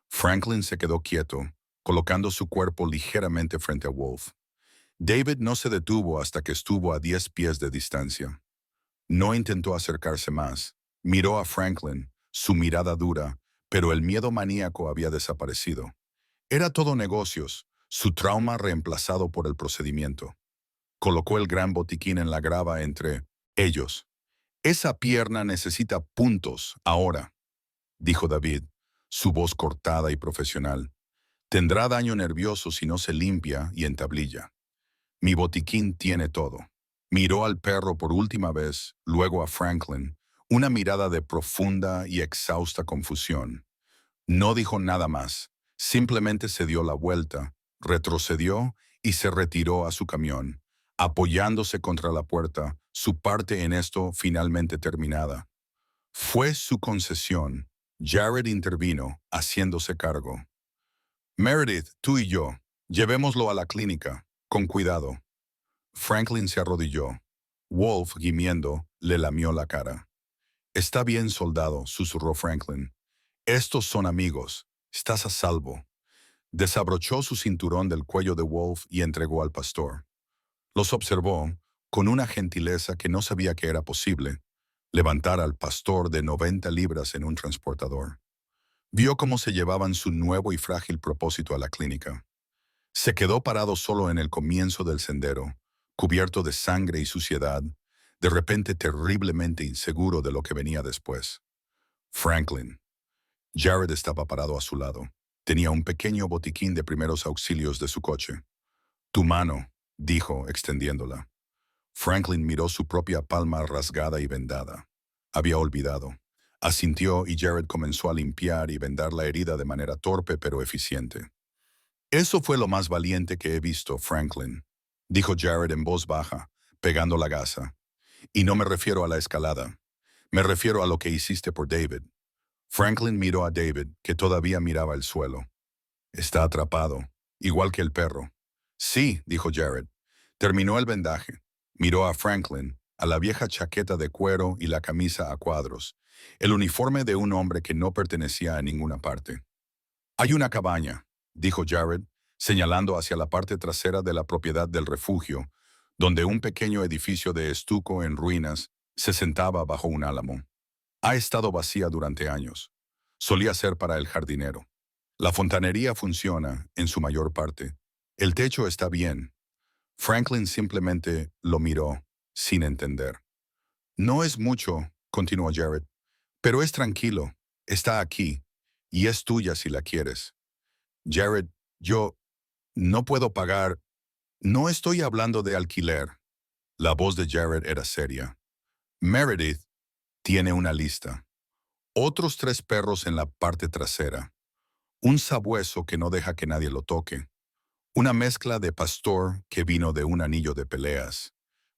Franklin se quedó quieto, colocando su cuerpo ligeramente frente a Wolf. David no se detuvo hasta que estuvo a 10 pies de distancia. No intentó acercarse más. Miró a Franklin, su mirada dura, pero el miedo maníaco había desaparecido. Era todo negocios, su trauma reemplazado por el procedimiento. Colocó el gran botiquín en la grava entre ellos. «Esa pierna necesita puntos, ahora», dijo David, su voz cortada y profesional. «Tendrá daño nervioso si no se limpia y entablilla. Mi botiquín tiene todo». Miró al perro por última vez, luego a Franklin, una mirada de profunda y exhausta confusión. No dijo nada más, simplemente se dio la vuelta, retrocedió y se retiró a su camión, apoyándose contra la puerta, su parte en esto finalmente terminada. Fue su concesión. Jared intervino, haciéndose cargo. «Meredith, tú y yo, llevémoslo a la clínica, con cuidado». Franklin se arrodilló. Wolf, gimiendo, le lamió la cara. «Está bien, soldado», susurró Franklin. «Estos son amigos. Estás a salvo». Desabrochó su cinturón del cuello de Wolf y entregó al pastor. Los observó, con una gentileza que no sabía que era posible, levantar al pastor de 90 libras en un transportador. Vio cómo se llevaban su nuevo y frágil propósito a la clínica. Se quedó parado solo en el comienzo del sendero, cubierto de sangre y suciedad, de repente terriblemente inseguro de lo que venía después. Franklin. Jared estaba parado a su lado. Tenía un pequeño botiquín de primeros auxilios de su coche. «Tu mano», dijo, extendiéndola. Franklin miró su propia palma rasgada y vendada. Había olvidado. Asintió y Jared comenzó a limpiar y vendar la herida de manera torpe pero eficiente. «Eso fue lo más valiente que he visto, Franklin», dijo Jared en voz baja, pegando la gasa. «Y no me refiero a la escalada. Me refiero a lo que hiciste por David». Franklin miró a David, que todavía miraba el suelo. «Está atrapado, igual que el perro». «Sí», dijo Jared. Terminó el vendaje. Miró a Franklin, a la vieja chaqueta de cuero y la camisa a cuadros, el uniforme de un hombre que no pertenecía a ninguna parte. «Hay una cabaña», dijo Jared, señalando hacia la parte trasera de la propiedad del refugio, donde un pequeño edificio de estuco en ruinas Se sentaba bajo un álamo. Ha estado vacía durante años. Solía ser para el jardinero. La fontanería funciona, en su mayor parte. El techo está bien. Franklin simplemente lo miró, sin entender. No es mucho, continuó Jared, pero es tranquilo. Está aquí, y es tuya si la quieres. Jared, yo no puedo pagar. No estoy hablando de alquiler. La voz de Jared era seria. Meredith tiene una lista. Otros 3 perros en la parte trasera. Un sabueso que no deja que nadie lo toque. Una mezcla de pastor que vino de un anillo de peleas.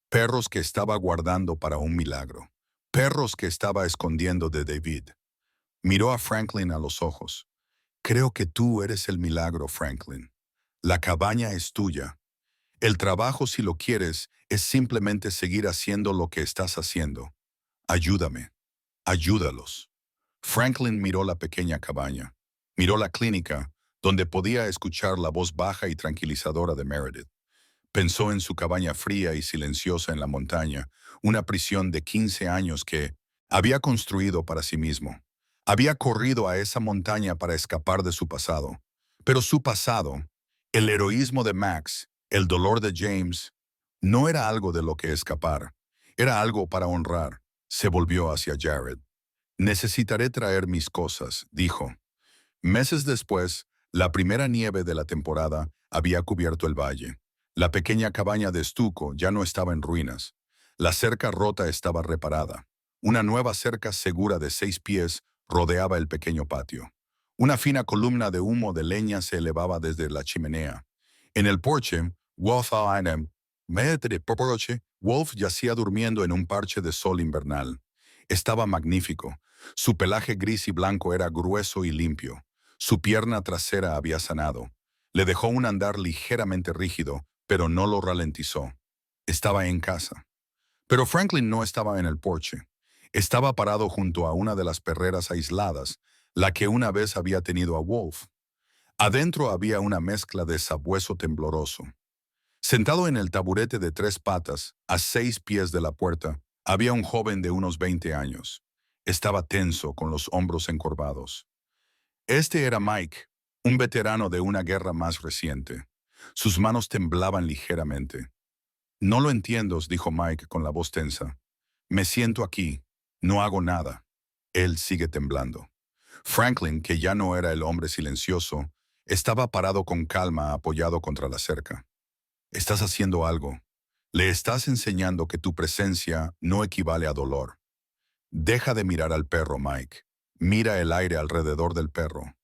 Perros que estaba guardando para un milagro. Perros que estaba escondiendo de David. Miró a Franklin a los ojos. Creo que tú eres el milagro, Franklin. La cabaña es tuya. El trabajo, si lo quieres, es simplemente seguir haciendo lo que estás haciendo. Ayúdame. Ayúdalos. Franklin miró la pequeña cabaña. Miró la clínica, donde podía escuchar la voz baja y tranquilizadora de Meredith. Pensó en su cabaña fría y silenciosa en la montaña, una prisión de 15 años que había construido para sí mismo. Había corrido a esa montaña para escapar de su pasado. Pero su pasado, el heroísmo de Max, el dolor de James, no era algo de lo que escapar. Era algo para honrar. Se volvió hacia Jared. Necesitaré traer mis cosas, dijo. Meses después, la primera nieve de la temporada había cubierto el valle. La pequeña cabaña de estuco ya no estaba en ruinas. La cerca rota estaba reparada. Una nueva cerca segura de 6 pies rodeaba el pequeño patio. Una fina columna de humo de leña se elevaba desde la chimenea. En el porche, Wolf yacía durmiendo en un parche de sol invernal. Estaba magnífico. Su pelaje gris y blanco era grueso y limpio. Su pierna trasera había sanado. Le dejó un andar ligeramente rígido, pero no lo ralentizó. Estaba en casa. Pero Franklin no estaba en el porche. Estaba parado junto a una de las perreras aisladas, la que una vez había tenido a Wolf. Adentro había una mezcla de sabueso tembloroso. Sentado en el taburete de 3 patas, a 6 pies de la puerta, había un joven de unos 20 años. Estaba tenso, con los hombros encorvados. Este era Mike, un veterano de una guerra más reciente. Sus manos temblaban ligeramente. No lo entiendo, dijo Mike con la voz tensa. Me siento aquí. No hago nada. Él sigue temblando. Franklin, que ya no era el hombre silencioso, estaba parado con calma apoyado contra la cerca. Estás haciendo algo. Le estás enseñando que tu presencia no equivale a dolor. Deja de mirar al perro, Mike. Mira el aire alrededor del perro.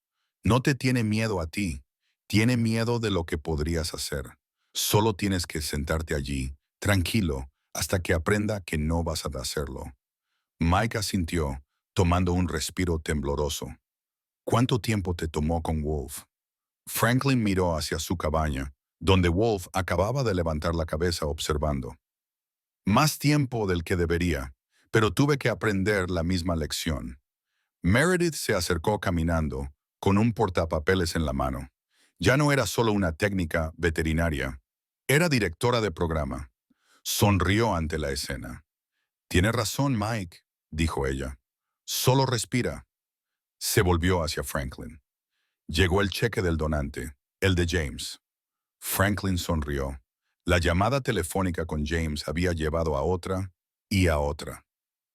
No te tiene miedo a ti. Tiene miedo de lo que podrías hacer. Solo tienes que sentarte allí, tranquilo, hasta que aprenda que no vas a hacerlo. Mike asintió, tomando un respiro tembloroso. ¿Cuánto tiempo te tomó con Wolf? Franklin miró hacia su cabaña, donde Wolf acababa de levantar la cabeza observando. Más tiempo del que debería, pero tuve que aprender la misma lección. Meredith se acercó caminando, con un portapapeles en la mano. Ya no era solo una técnica veterinaria, era directora de programa. Sonrió ante la escena. Tiene razón, Mike, dijo ella. Solo respira. Se volvió hacia Franklin. Llegó el cheque del donante, el de James. Franklin sonrió. La llamada telefónica con James había llevado a otra y a otra.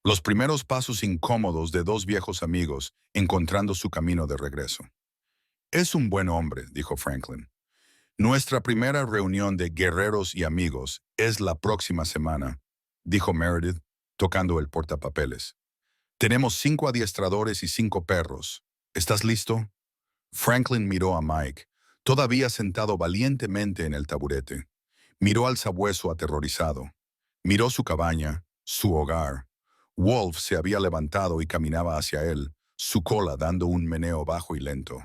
Los primeros pasos incómodos de 2 viejos amigos encontrando su camino de regreso. Es un buen hombre, dijo Franklin. Nuestra primera reunión de guerreros y amigos es la próxima semana, dijo Meredith, tocando el portapapeles. Tenemos 5 adiestradores y 5 perros. ¿Estás listo? Franklin miró a Mike, todavía sentado valientemente en el taburete. Miró al sabueso aterrorizado. Miró su cabaña, su hogar. Wolf se había levantado y caminaba hacia él, su cola dando un meneo bajo y lento.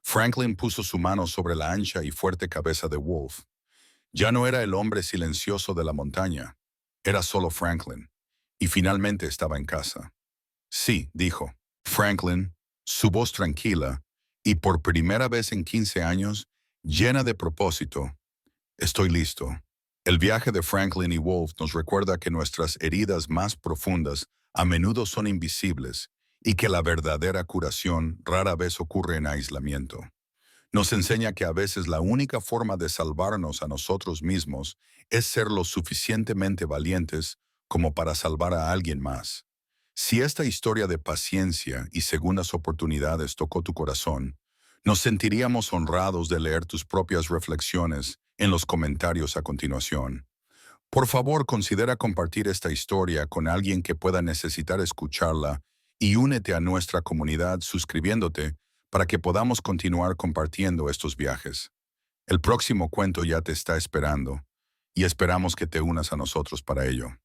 Franklin puso su mano sobre la ancha y fuerte cabeza de Wolf. Ya no era el hombre silencioso de la montaña. Era solo Franklin. Y finalmente estaba en casa. Sí, dijo. Franklin, su voz tranquila, y por primera vez en 15 años, llena de propósito. Estoy listo. El viaje de Franklin y Wolf nos recuerda que nuestras heridas más profundas a menudo son invisibles y que la verdadera curación rara vez ocurre en aislamiento. Nos enseña que a veces la única forma de salvarnos a nosotros mismos es ser lo suficientemente valientes como para salvar a alguien más. Si esta historia de paciencia y segundas oportunidades tocó tu corazón, nos sentiríamos honrados de leer tus propias reflexiones en los comentarios a continuación. Por favor, considera compartir esta historia con alguien que pueda necesitar escucharla y únete a nuestra comunidad suscribiéndote para que podamos continuar compartiendo estos viajes. El próximo cuento ya te está esperando y esperamos que te unas a nosotros para ello.